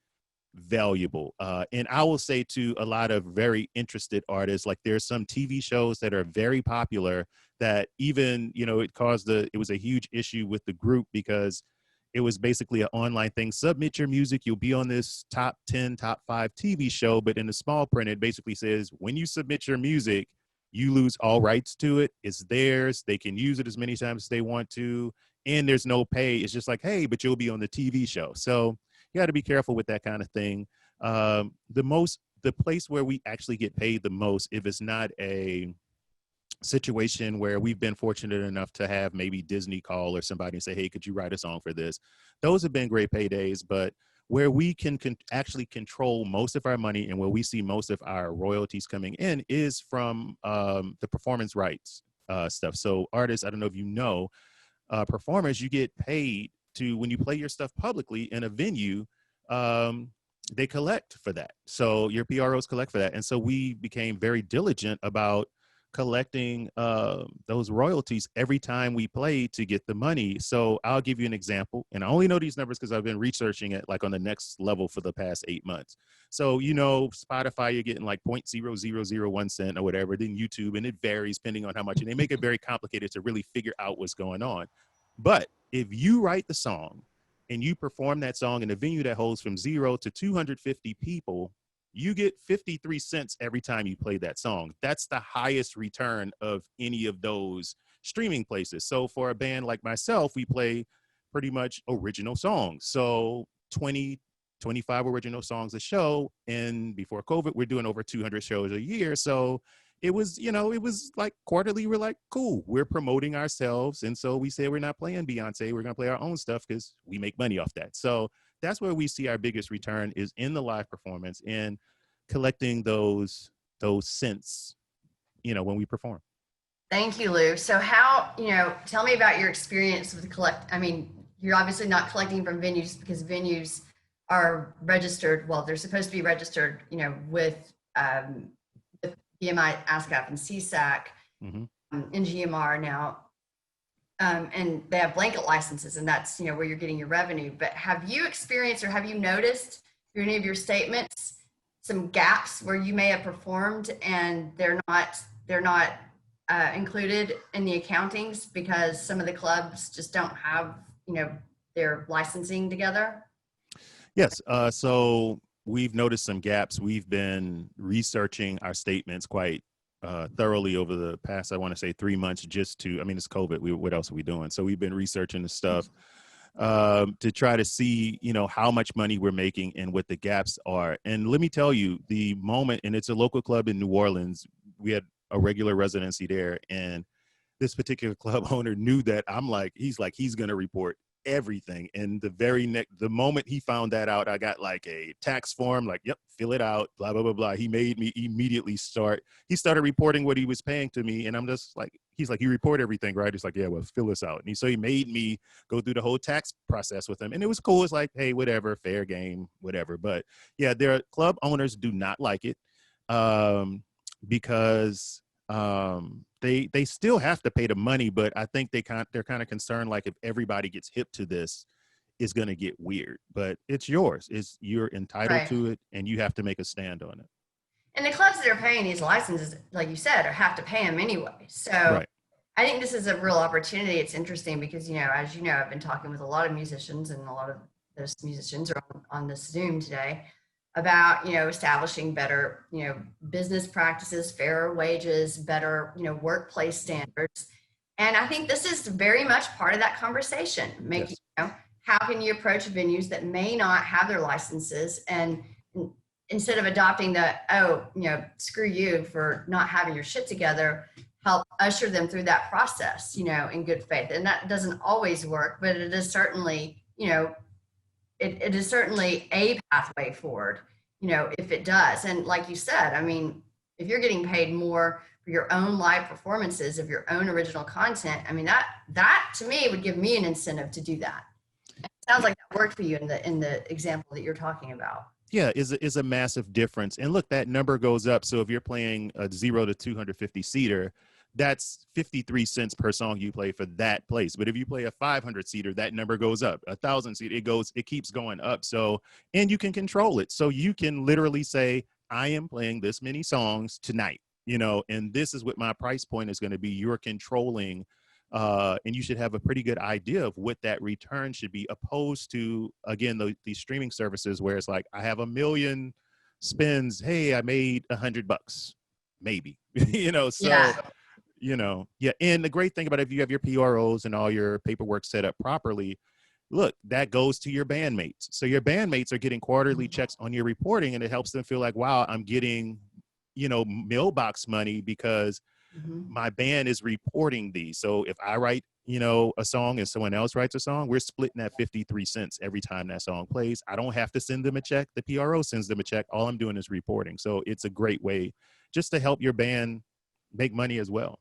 valuable. And I will say to a lot of very interested artists, like there's some TV shows that are very popular that even, it was a huge issue with the group because it was basically an online thing. Submit your music, you'll be on this top 10, top 5 TV show. But in the small print, it basically says, when you submit your music, you lose all rights to it. It's theirs. They can use it as many times as they want to. And there's no pay. It's just like, hey, but you'll be on the TV show. So you got to be careful with that kind of thing. The place where we actually get paid the most, if it's not a situation where we've been fortunate enough to have maybe Disney call or somebody and say, hey, could you write a song for this? Those have been great paydays, but where we can actually control most of our money and where we see most of our royalties coming in is from the performance rights stuff. So artists, I don't know if performers, you get paid to, when you play your stuff publicly in a venue, they collect for that. So your PROs collect for that. And so we became very diligent about collecting those royalties every time we play to get the money. So I'll give you an example, and I only know these numbers because I've been researching it like on the next level for the past 8 months. So, you know, Spotify, you're getting like 0.0001 cent or whatever, then YouTube, and it varies depending on how much, and they make it very complicated to really figure out what's going on. But if you write the song and you perform that song in a venue that holds from 0 to 250 people, you get 53 cents every time you play that song. That's the highest return of any of those streaming places. So for a band like myself, we play pretty much original songs. So 20, 25 original songs a show. And before COVID, we're doing over 200 shows a year. So it was, you know, it was like quarterly. We're like, cool, we're promoting ourselves. And so we say we're not playing Beyonce. We're going to play our own stuff because we make money off that. So that's where we see our biggest return, is in the live performance and collecting those cents, you know, when we perform. Thank you, Lou. So how, you know, tell me about your experience with I mean, you're obviously not collecting from venues because venues are registered. Well, they're supposed to be registered, you know, with BMI, ASCAP, and CSAC, NGMR now. And they have blanket licenses, and that's, you know, where you're getting your revenue. But have you experienced, or have you noticed through any of your statements some gaps where you may have performed and they're not included in the accountings because some of the clubs just don't have, you know, their licensing together? Yes. So we've noticed some gaps. We've been researching our statements quite thoroughly over the past, I want to say 3 months, just to, I mean, it's COVID. What else are we doing? So we've been researching the stuff to try to see, you know, how much money we're making and what the gaps are. And let me tell you, the moment, and it's a local club in New Orleans, we had a regular residency there, and this particular club owner knew that. He's going to report everything. And the moment he found that out, I got like a tax form, like, yep, fill it out, blah, blah, blah, blah. He made me immediately he started reporting what he was paying to me. And I'm just like, he's like, you report everything, right? He's like, yeah, well, fill this out. And so he made me go through the whole tax process with him. And it was cool. It's like, hey, whatever, fair game, whatever. But yeah, their club owners do not like it because they still have to pay the money, but I think they're kind of concerned, like, if everybody gets hip to this, it's going to get weird. But it's yours. You're entitled to it, and you have to make a stand on it. And the clubs that are paying these licenses, like you said, have to pay them anyway. So right. I think this is a real opportunity. It's interesting because, you know, as you know, I've been talking with a lot of musicians, and a lot of those musicians are on this Zoom today, about, you know, establishing better, you know, business practices, fairer wages, better, you know, workplace standards. And I think this is very much part of that conversation. Making, yes. You know, how can you approach venues that may not have their licenses, and instead of adopting the, oh, you know, screw you for not having your shit together, help usher them through that process, you know, in good faith. And that doesn't always work, but it is certainly, you know, it is certainly a pathway forward, you know, if it does. And like you said, I mean, if you're getting paid more for your own live performances of your own original content, I mean, that to me would give me an incentive to do that. It sounds like that worked for you in the example that you're talking about. Yeah, is a massive difference. And look, that number goes up. So if you're playing a 0 to 250 seater, that's 53 cents per song you play for that place. But if you play a 500 seater, that number goes up. 1,000 seater, it keeps going up. So, and you can control it. So you can literally say, I am playing this many songs tonight, you know, and this is what my price point is going to be. You're controlling, and you should have a pretty good idea of what that return should be, opposed to, again, these streaming services where it's like, I have 1 million spins. Hey, I made $100, maybe, you know, so. Yeah. You know, yeah. And the great thing about it, if you have your PROs and all your paperwork set up properly, look, that goes to your bandmates. So your bandmates are getting quarterly checks on your reporting, and it helps them feel like, wow, I'm getting, you know, mailbox money because my band is reporting these. So if I write, you know, a song and someone else writes a song, we're splitting that 53 cents every time that song plays. I don't have to send them a check. The PRO sends them a check. All I'm doing is reporting. So it's a great way just to help your band make money as well.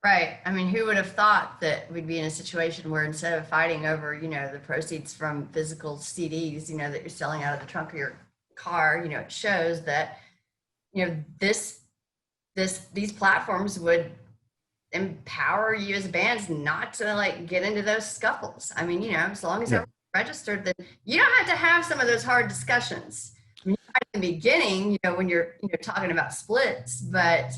Right. I mean, who would have thought that we'd be in a situation where instead of fighting over, the proceeds from physical CDs, that you're selling out of the trunk of your car, it shows that, these platforms would empower you as bands not to like get into those scuffles. I mean, as long as Yeah. they're registered, then you don't have to have some of those hard discussions. I mean, in the beginning, when you're talking about splits, but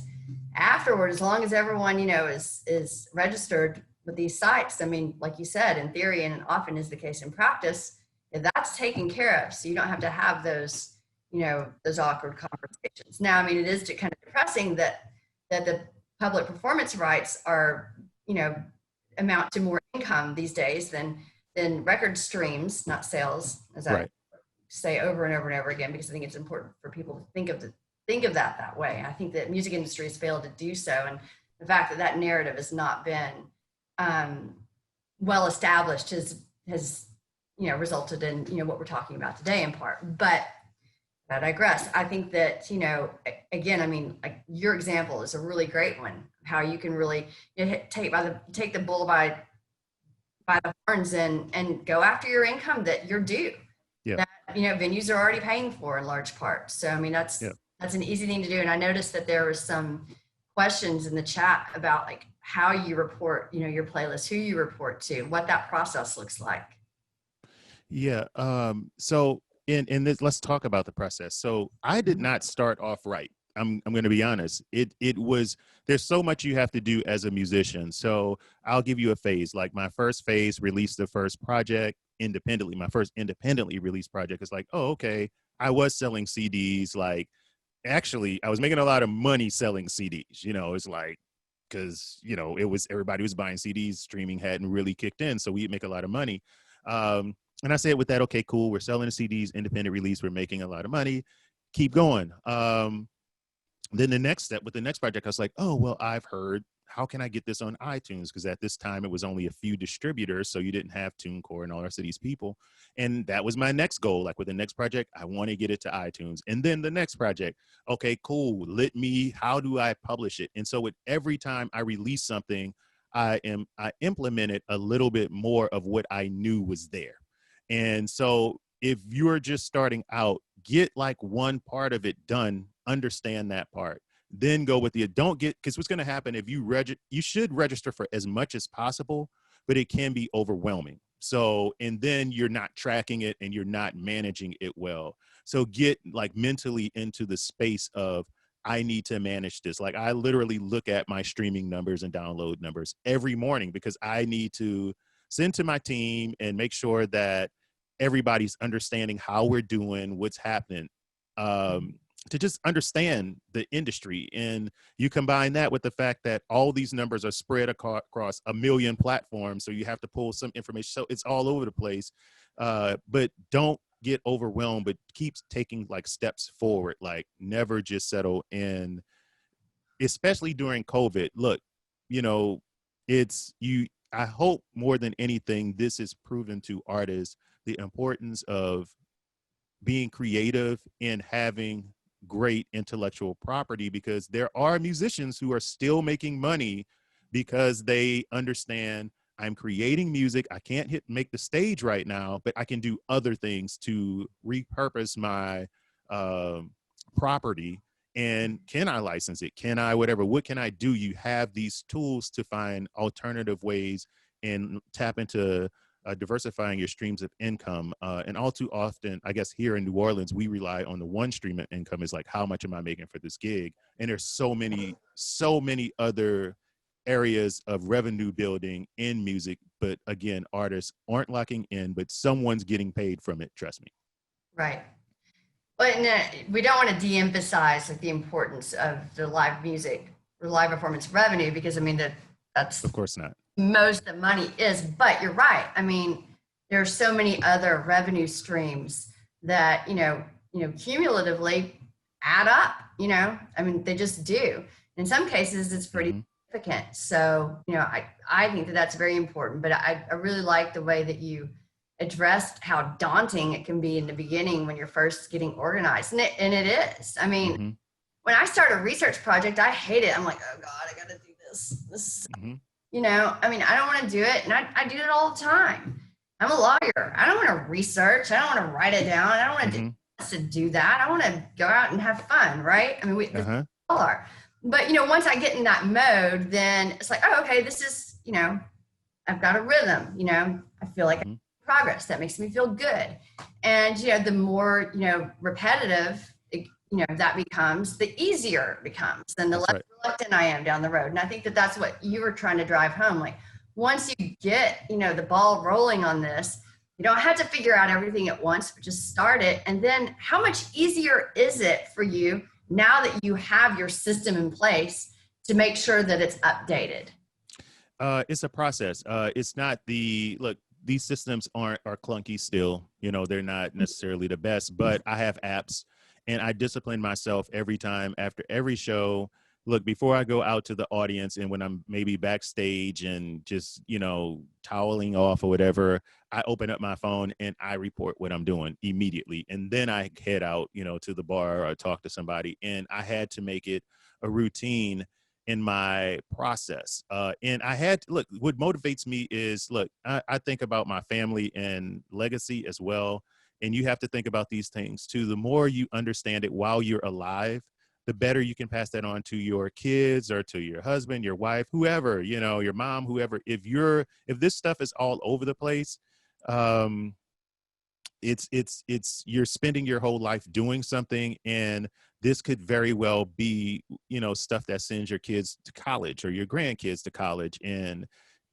afterward, as long as everyone is registered with these sites, I mean, like you said, in theory, and often is the case in practice, that's taken care of. So you don't have to have those awkward conversations. Now, I mean, it is kind of depressing that the public performance rights are, amount to more income these days than record streams, not sales, as I Right. say over and over and over again, because I think it's important for people to think of that way. I think that music industry has failed to do so, and the fact that narrative has not been well established has resulted in what we're talking about today in part. But I digress. I think that, again, I mean, like your example is a really great one. How you can really take the bull by the horns and go after your income that you're due. Yeah. That venues are already paying for in large part. So I mean, that's Yeah. an easy thing to do. And I noticed that there was some questions in the chat about like how you report, your playlist, who you report to, what that process looks like. Yeah. So in this, let's talk about the process. So I did not start off right. I'm going to be honest. It was, there's so much you have to do as a musician. So I'll give you a phase. Like my first phase, released the first project independently. My first independently released project is like, oh, okay. I was selling CDs. Like, actually, I was making a lot of money selling CDs. It's like, because it was, everybody was buying CDs. Streaming hadn't really kicked in, so we'd make a lot of money. And I said with that, okay, cool. We're selling the CDs, independent release. We're making a lot of money. Keep going. Then the next step with the next project, I was like, oh, well, I've heard, how can I get this on iTunes? Because at this time, it was only a few distributors. So you didn't have TuneCore and all the rest of these people. And that was my next goal. Like with the next project, I want to get it to iTunes. And then the next project, okay, cool. How do I publish it? And so with every time I release something, I implemented a little bit more of what I knew was there. And so if you're just starting out, get like one part of it done, understand that part, then go with because what's going to happen if you should register for as much as possible, but it can be overwhelming. So, and then you're not tracking it and you're not managing it well. So get like mentally into the space of, I need to manage this. Like I literally look at my streaming numbers and download numbers every morning because I need to send to my team and make sure that everybody's understanding how we're doing, what's happening, to just understand the industry. And you combine that with the fact that all these numbers are spread across a million platforms. So you have to pull some information. So it's all over the place. But don't get overwhelmed, but keep taking like steps forward. Like never just settle in, especially during COVID. Look, I hope more than anything, this is proven to artists the importance of being creative and having great intellectual property, because there are musicians who are still making money because they understand, I'm creating music. I can't make the stage right now, but I can do other things to repurpose my property. And can I license it? Can I, whatever, what can I do? You have these tools to find alternative ways and tap into diversifying your streams of income. And all too often, I guess here in New Orleans, we rely on the one stream of income is like, how much am I making for this gig? And there's so many other areas of revenue building in music. But again, artists aren't locking in, but someone's getting paid from it. Trust me. Right. But we don't want to de-emphasize like the importance of the live music or live performance revenue, because I mean that's Of course not. most of the money is. But you're right. I mean, there are so many other revenue streams that cumulatively add up. I mean, they just do. In some cases, it's pretty significant. So I think that that's very important. But I really like the way that you addressed how daunting it can be in the beginning when you're first getting organized. And it is. I mean, when I start a research project, I hate it. I'm like, oh God, I got to do Hmm. You know, I mean, I don't want to do it. And I do it all the time. I'm a lawyer. I don't want to research. I don't want to write it down. I don't want Hmm. to do that. I want to go out and have fun, right? I mean, we Uh-huh. all are. But, you know, once I get in that mode, then it's like, oh, okay, this is, you know, I've got a rhythm, you know, I feel like Hmm. progress. That makes me feel good. And, you know, the more, you know, repetitive, you know, that becomes, the easier it becomes, and the That's less right. reluctant I am down the road. And I think that that's what you were trying to drive home. Like, once you get, you know, the ball rolling on this, you don't have to figure out everything at once, but just start it. And then how much easier is it for you now that you have your system in place to make sure that it's updated? It's a process. It's not the look. These systems are clunky still. You know, they're not necessarily the best, but I have apps, and I discipline myself every time after every show. Look, before I go out to the audience, and when I'm maybe backstage and just toweling off or whatever, I open up my phone and I report what I'm doing immediately, and then I head out, to the bar or talk to somebody. And I had to make it a routine in my process. And I had to look, what motivates me is look, I think about my family and legacy as well. And you have to think about these things too. The more you understand it while you're alive, the better you can pass that on to your kids or to your husband, your wife, whoever, your mom, whoever. If this stuff is all over the place, um, it's you're spending your whole life doing something, and this could very well be stuff that sends your kids to college or your grandkids to college, and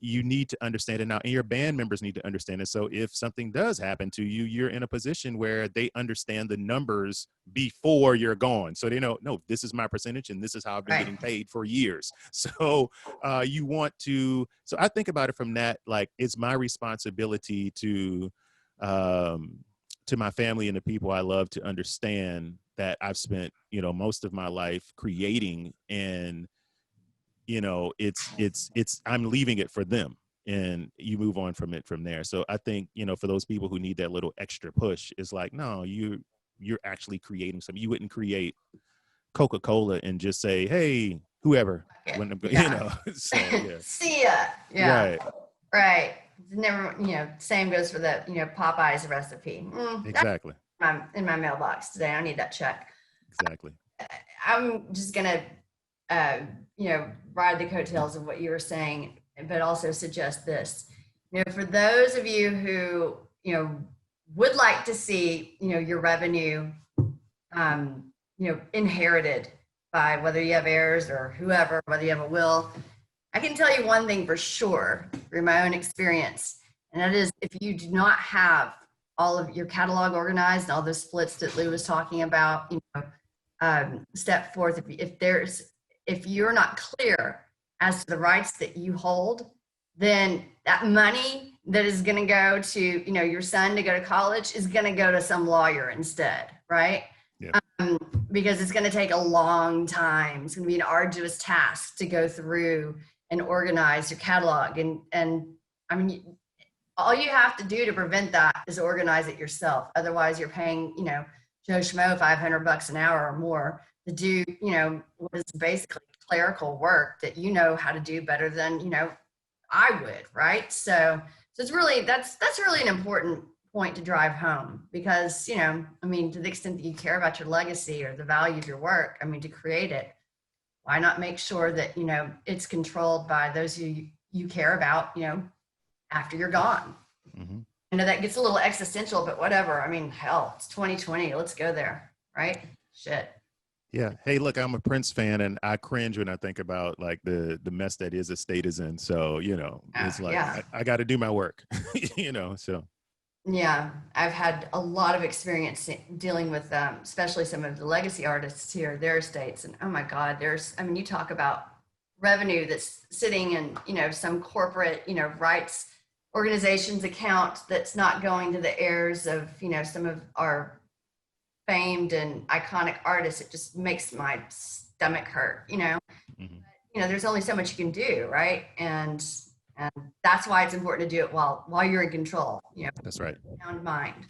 you need to understand it now, and your band members need to understand it. So if something does happen to you, you're in a position where they understand the numbers before you're gone, so they know, no, this is my percentage and this is how I've been Right. getting paid for years. So you want to, so I think about it from that, like, it's my responsibility um, to my family and the people I love to understand that I've spent, most of my life creating, and, I'm leaving it for them, and you move on from it from there. So I think, for those people who need that little extra push, it's like, no, you're actually creating something. You wouldn't create Coca-Cola and just say, hey, whoever, when I'm going, Yeah. so yeah. See ya. Yeah. Right. Right. Never, same goes for the, Popeye's recipe. That's Exactly. in my mailbox today. I need that check. Exactly. I'm just going to, uh, ride the coattails of what you were saying, but also suggest this, for those of you who, would like to see, your revenue, inherited by whether you have heirs or whoever, whether you have a will. I can tell you one thing for sure through my own experience, and that is if you do not have all of your catalog organized and all those splits that Lou was talking about, step forth. If you're not clear as to the rights that you hold, then that money that is going to go to, your son to go to college is going to go to some lawyer instead, right? Yeah. Because it's going to take a long time. It's going to be an arduous task to go through and organize your catalog. And I mean, all you have to do to prevent that is organize it yourself. Otherwise, you're paying, Joe Schmo $500 an hour or more to do, what is basically clerical work that you know how to do better than, I would, right? So it's really, that's really an important point to drive home, because, I mean, to the extent that you care about your legacy or the value of your work, I mean, to create it, why not make sure that, it's controlled by those who you care about, after you're gone. Mm-hmm. I know that gets a little existential, but whatever. I mean, hell, it's 2020. Let's go there, right? Shit. Yeah. Hey, look, I'm a Prince fan, and I cringe when I think about like the mess that his estate is in. So, it's like Yeah. I got to do my work, so. Yeah, I've had a lot of experience dealing with especially some of the legacy artists here, their estates, and oh my God, I mean, you talk about revenue that's sitting in, some corporate, rights organization's account that's not going to the heirs of, some of our famed and iconic artists. It just makes my stomach hurt, Mm-hmm. There's only so much you can do, right? And that's why it's important to do it while you're in control, That's right. sound mind.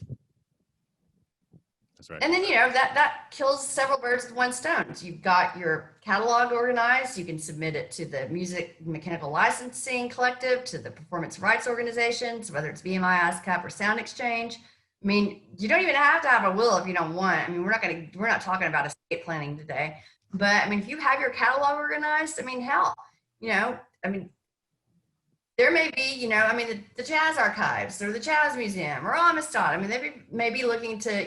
That's right. And then, that kills several birds with one stone. So you've got your catalog organized. You can submit it to the Music Mechanical Licensing Collective, to the performance rights organizations, whether it's BMI, ASCAP, or Sound Exchange. I mean, you don't even have to have a will if you don't want. I mean, we're not talking about estate planning today. But I mean, if you have your catalog organized, I mean, hell, I mean, there may be, I mean, the Jazz Archives or the Jazz Museum or Amistad. I mean, may be looking to,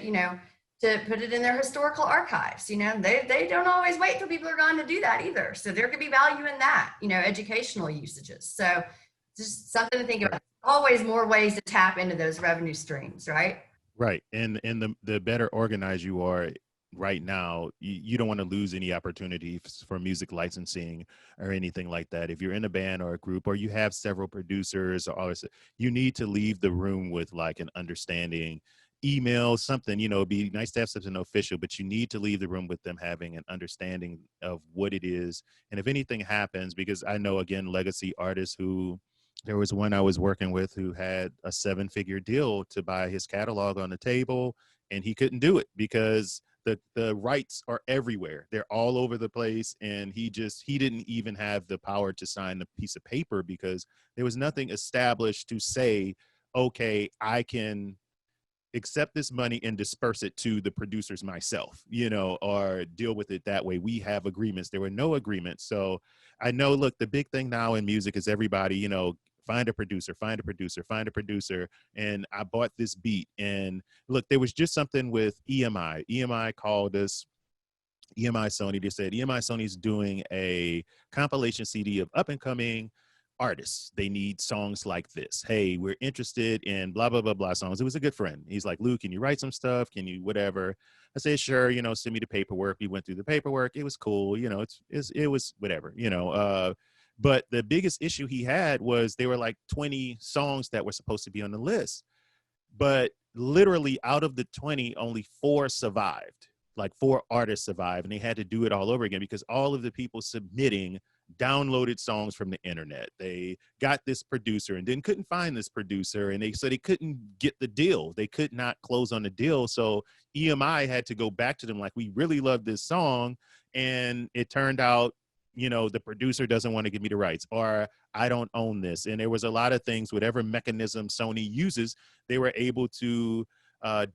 to put it in their historical archives. They don't always wait till people are gone to do that either. So there could be value in that, educational usages. So just something to think about. Always more ways to tap into those revenue streams, right? Right. And the better organized you are right now, you don't want to lose any opportunities for music licensing or anything like that. If you're in a band or a group, or you have several producers, or always, you need to leave the room with like an understanding, email, something, it'd be nice to have something official, but you need to leave the room with them having an understanding of what it is. And if anything happens, because I know, again, legacy artists who, there was one I was working with who had a 7-figure deal to buy his catalog on the table, and he couldn't do it because the rights are everywhere. They're all over the place. And he didn't even have the power to sign the piece of paper because there was nothing established to say, okay, I can accept this money and disperse it to the producers myself, or deal with it that way. We have agreements. There were no agreements. So I know, look, the big thing now in music is everybody, find a producer, find a producer, find a producer. And I bought this beat. And look, there was just something with EMI. EMI called us, EMI Sony. They said EMI Sony's doing a compilation CD of up and coming artists. They need songs like this. Hey, we're interested in blah, blah, blah, blah songs. It was a good friend. He's like, Lou, can you write some stuff? Can you whatever? I said, sure, send me the paperwork. We went through the paperwork. It was cool. It was whatever, but the biggest issue he had was there were like 20 songs that were supposed to be on the list, but literally out of the 20, only 4 survived. Like 4 artists survived, and they had to do it all over again because all of the people submitting downloaded songs from the internet. They got this producer and then couldn't find this producer, and they said they couldn't get the deal. They could not close on the deal. So EMI had to go back to them like, we really love this song, and it turned out, the producer doesn't want to give me the rights, or I don't own this. And there was a lot of things, whatever mechanism Sony uses, they were able to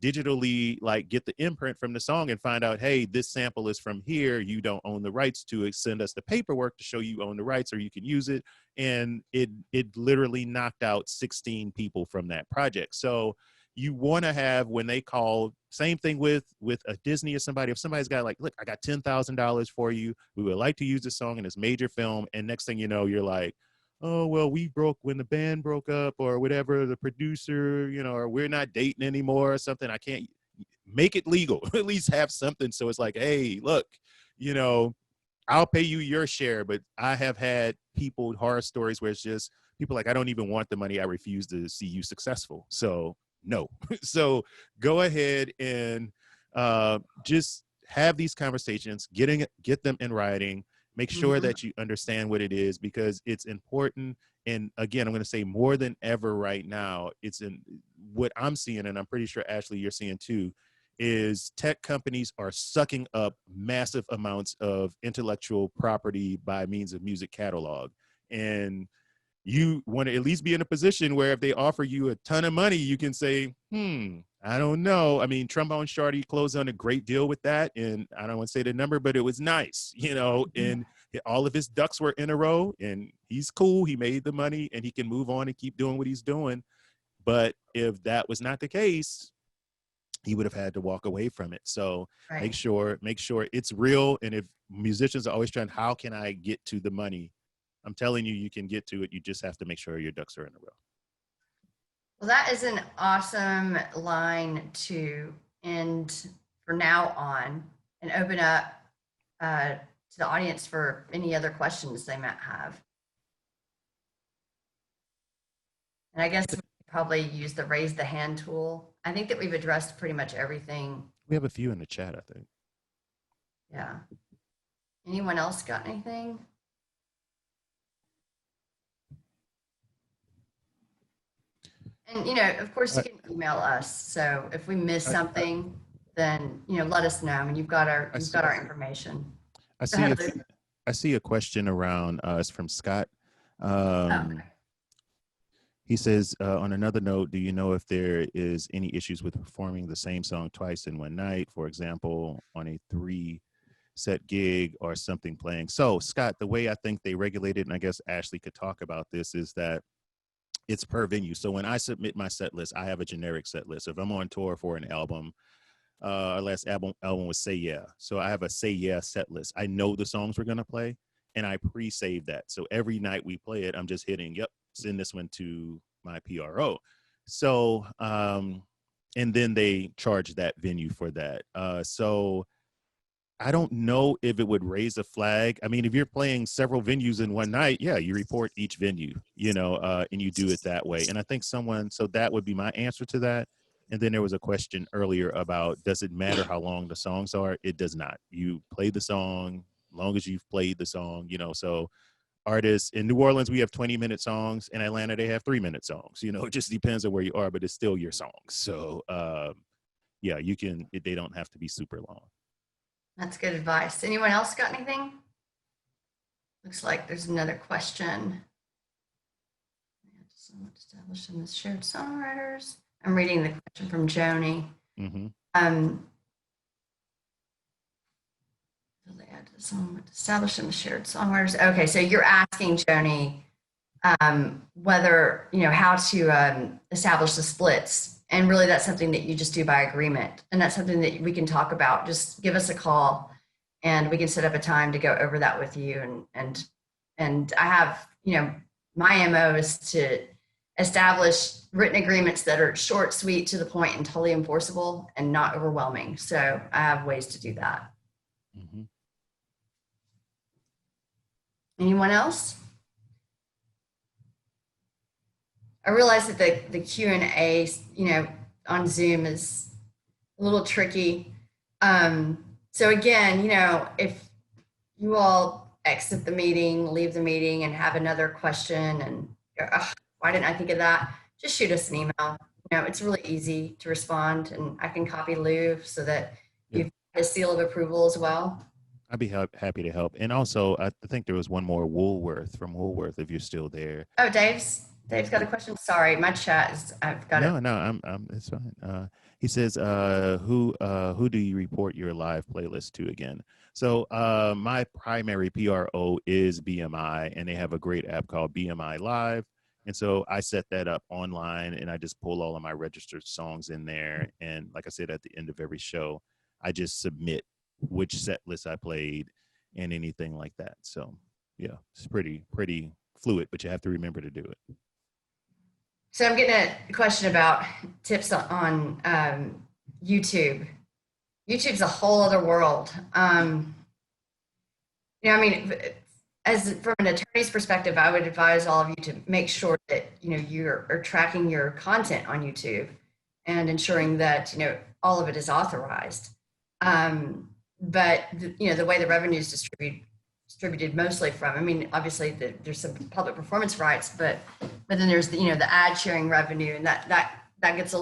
digitally like get the imprint from the song and find out, hey, this sample is from here. You don't own the rights to it. Send us the paperwork to show you own the rights or you can use it. And it literally knocked out 16 people from that project. So you want to have, when they call, same thing with a Disney or somebody, if somebody's got like, look, I got $10,000 for you. We would like to use this song in this major film. And next thing you know, you're like, oh, well, when the band broke up or whatever, the producer, or we're not dating anymore or something. I can't make it legal. At least have something. So it's like, hey, look, I'll pay you your share. But I have had horror stories where it's just people like, I don't even want the money. I refuse to see you successful. So no. So go ahead and just have these conversations, get them in writing. Make sure that you understand what it is, because it's important. And again, I'm going to say more than ever right now, it's in what I'm seeing, and I'm pretty sure, Ashlye, you're seeing too, is tech companies are sucking up massive amounts of intellectual property by means of music catalog. And you want to at least be in a position where if they offer you a ton of money, you can say, I don't know. I mean, Trombone Shorty closed on a great deal with that. And I don't want to say the number, but it was nice, and all of his ducks were in a row, and he's cool. He made the money and he can move on and keep doing what he's doing. But if that was not the case, he would have had to walk away from it. So Right. make sure it's real. And if musicians are always trying, how can I get to the money? I'm telling you, you can get to it. You just have to make sure your ducks are in a row. Well, that is an awesome line to end for now on, and open up to the audience for any other questions they might have. And I guess we could probably use the raise the hand tool. I think that we've addressed pretty much everything. We have a few in the chat, I think. Yeah. Anyone else got anything? And, of course, you can email us. So if we miss something, then, let us know. I mean, you've got our information. I Go see ahead, a Lou. I see a question around. It's from Scott. Oh, Um, he says, on another note, do you know if there is any issues with performing the same song twice in one night? For example, on a 3-set gig or something playing. So, Scott, the way I think they regulate it, and I guess Ashlye could talk about this, is that it's per venue. So when I submit my set list, I have a generic set list. If I'm on tour for an album, our last album was Say Yeah. So I have a Say Yeah set list. I know the songs we're gonna play, and I pre-save that. So every night we play it, I'm just hitting, yep, send this one to my PRO. So and then they charge that venue for that. So I don't know if it would raise a flag. I mean, if you're playing several venues in one night, yeah, you report each venue, and you do it that way. And I think so that would be my answer to that. And then there was a question earlier about, does it matter how long the songs are? It does not. You play the song, long as you've played the song, so artists in New Orleans, we have 20-minute songs. In Atlanta, they have 3-minute songs. It just depends on where you are, but it's still your song. So, yeah, they don't have to be super long. that's good advice. Anyone else got anything? Looks like there's another question. Establishing the shared songwriters. I'm reading the question from Joni. Mm-hmm. They add to the song, establishing the shared songwriters. Okay, so you're asking Joni whether, how to establish the splits. And really, that's something that you just do by agreement. And that's something that we can talk about. Just give us a call and we can set up a time to go over that with you. And I have, my MO is to establish written agreements that are short, sweet, to the point, and totally enforceable and not overwhelming. So I have ways to do that. Mm-hmm. Anyone else? I realize that the Q&A, on Zoom is a little tricky. So again, if you all exit the meeting, leave the meeting and have another question and why didn't I think of that? Just shoot us an email. It's really easy to respond, and I can copy Lou so that you've got a seal of approval as well. I'd be happy to help. And also, I think there was one more, Woolworth, from Woolworth, if you're still there. Oh, Dave's got a question. Sorry, my chat is, I've got it. No, I'm it's fine. He says, who do you report your live playlist to again? So my primary PRO is BMI, and they have a great app called BMI Live. And so I set that up online, and I just pull all of my registered songs in there. And like I said, at the end of every show, I just submit which set list I played and anything like that. So yeah, it's pretty fluid, but you have to remember to do it. So I'm getting a question about tips on YouTube. YouTube's a whole other world. As from an attorney's perspective, I would advise all of you to make sure that you're tracking your content on YouTube and ensuring that all of it is authorized. But the way the revenue is distributed mostly from, obviously there's some public performance rights, but then there's the ad sharing revenue, and that gets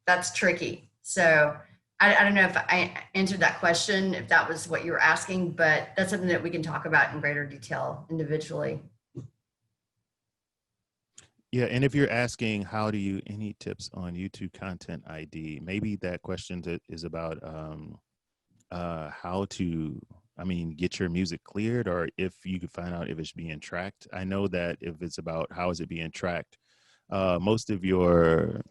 that's tricky. So I don't know if I answered that question, if that was what you were asking, but that's something that we can talk about in greater detail individually. Yeah, and if you're asking any tips on YouTube content ID, maybe that question is about how to, get your music cleared, or if you could find out if it's being tracked. I know that if it's about how is it being tracked, most of your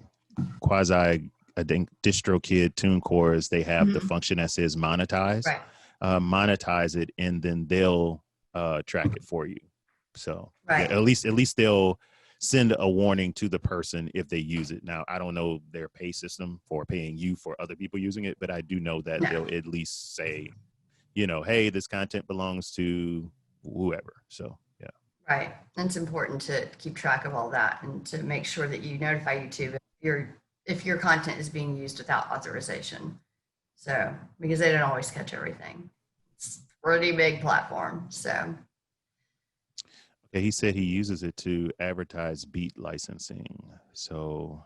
quasi, I think, DistroKid TuneCores, they have the function that says monetize. Right. Monetize it, and then they'll track it for you. So right. Yeah, at least they'll send a warning to the person if they use it. Now, I don't know their pay system for paying you for other people using it, but I do know that they'll at least say, hey, this content belongs to whoever. So yeah. Right. And it's important to keep track of all that and to make sure that you notify YouTube if your content is being used without authorization. So, because they don't always catch everything. It's a pretty big platform. So okay, he said he uses it to advertise beat licensing. So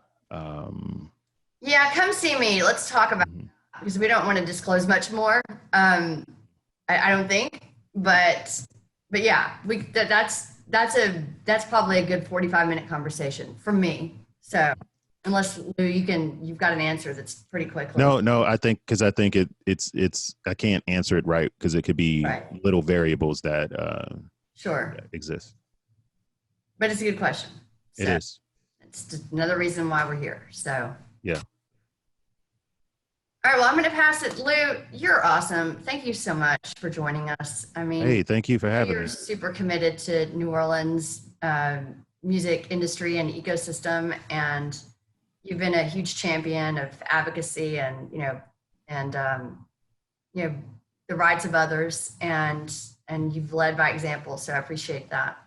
yeah, come see me. Let's talk about because we don't want to disclose much more. I don't think, but yeah, that's probably a good 45-minute conversation for me. So unless Lou, you've got an answer that's pretty quickly. No, I think it's I can't answer it right because it could be Right. little variables that Sure. that exist. But it's a good question. It So is. it's just another reason why we're here. So Yeah. all right, well, I'm going to pass it. Lou, you're awesome. Thank you so much for joining us. I mean, Hey, thank you for having you're me. super committed to New Orleans music industry and ecosystem, and you've been a huge champion of advocacy and the rights of others, and you've led by example. So I appreciate that.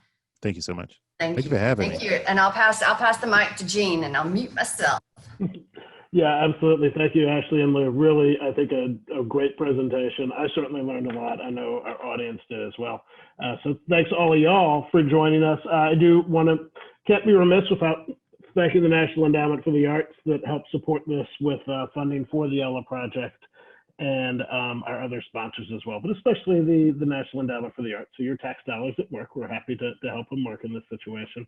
Thank you so much. Thank you for having Thank me. you. And I'll pass the mic to Jean, and I'll mute myself. Yeah, absolutely. Thank you, Ashley and Lou. Really, I think a great presentation. I certainly learned a lot. I know our audience did as well. So thanks all of y'all for joining us. I do can't be remiss without thanking the National Endowment for the Arts that helped support this with funding for the Ella Project, and our other sponsors as well, but especially the National Endowment for the Arts. So your tax dollars at work, we're happy to help them work in this situation.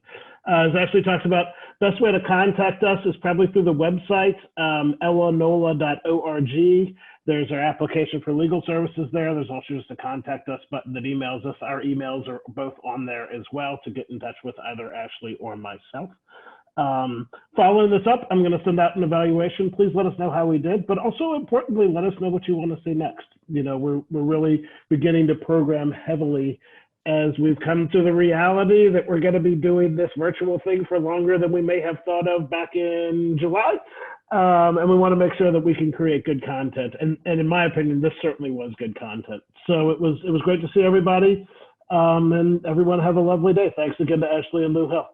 As Ashley talks about, best way to contact us is probably through the website, ellanola.org. There's our application for legal services there. There's also just a contact us button that emails us. Our emails are both on there as well to get in touch with either Ashley or myself. Following this up, I'm going to send out an evaluation. Please let us know how we did, but also importantly, let us know what you want to see next. You know, we're really beginning to program heavily as we've come to the reality that we're going to be doing this virtual thing for longer than we may have thought of back in July. And we want to make sure that we can create good content. And in my opinion, this certainly was good content. So it was great to see everybody. And everyone have a lovely day. Thanks again to Ashley and Lou Hill.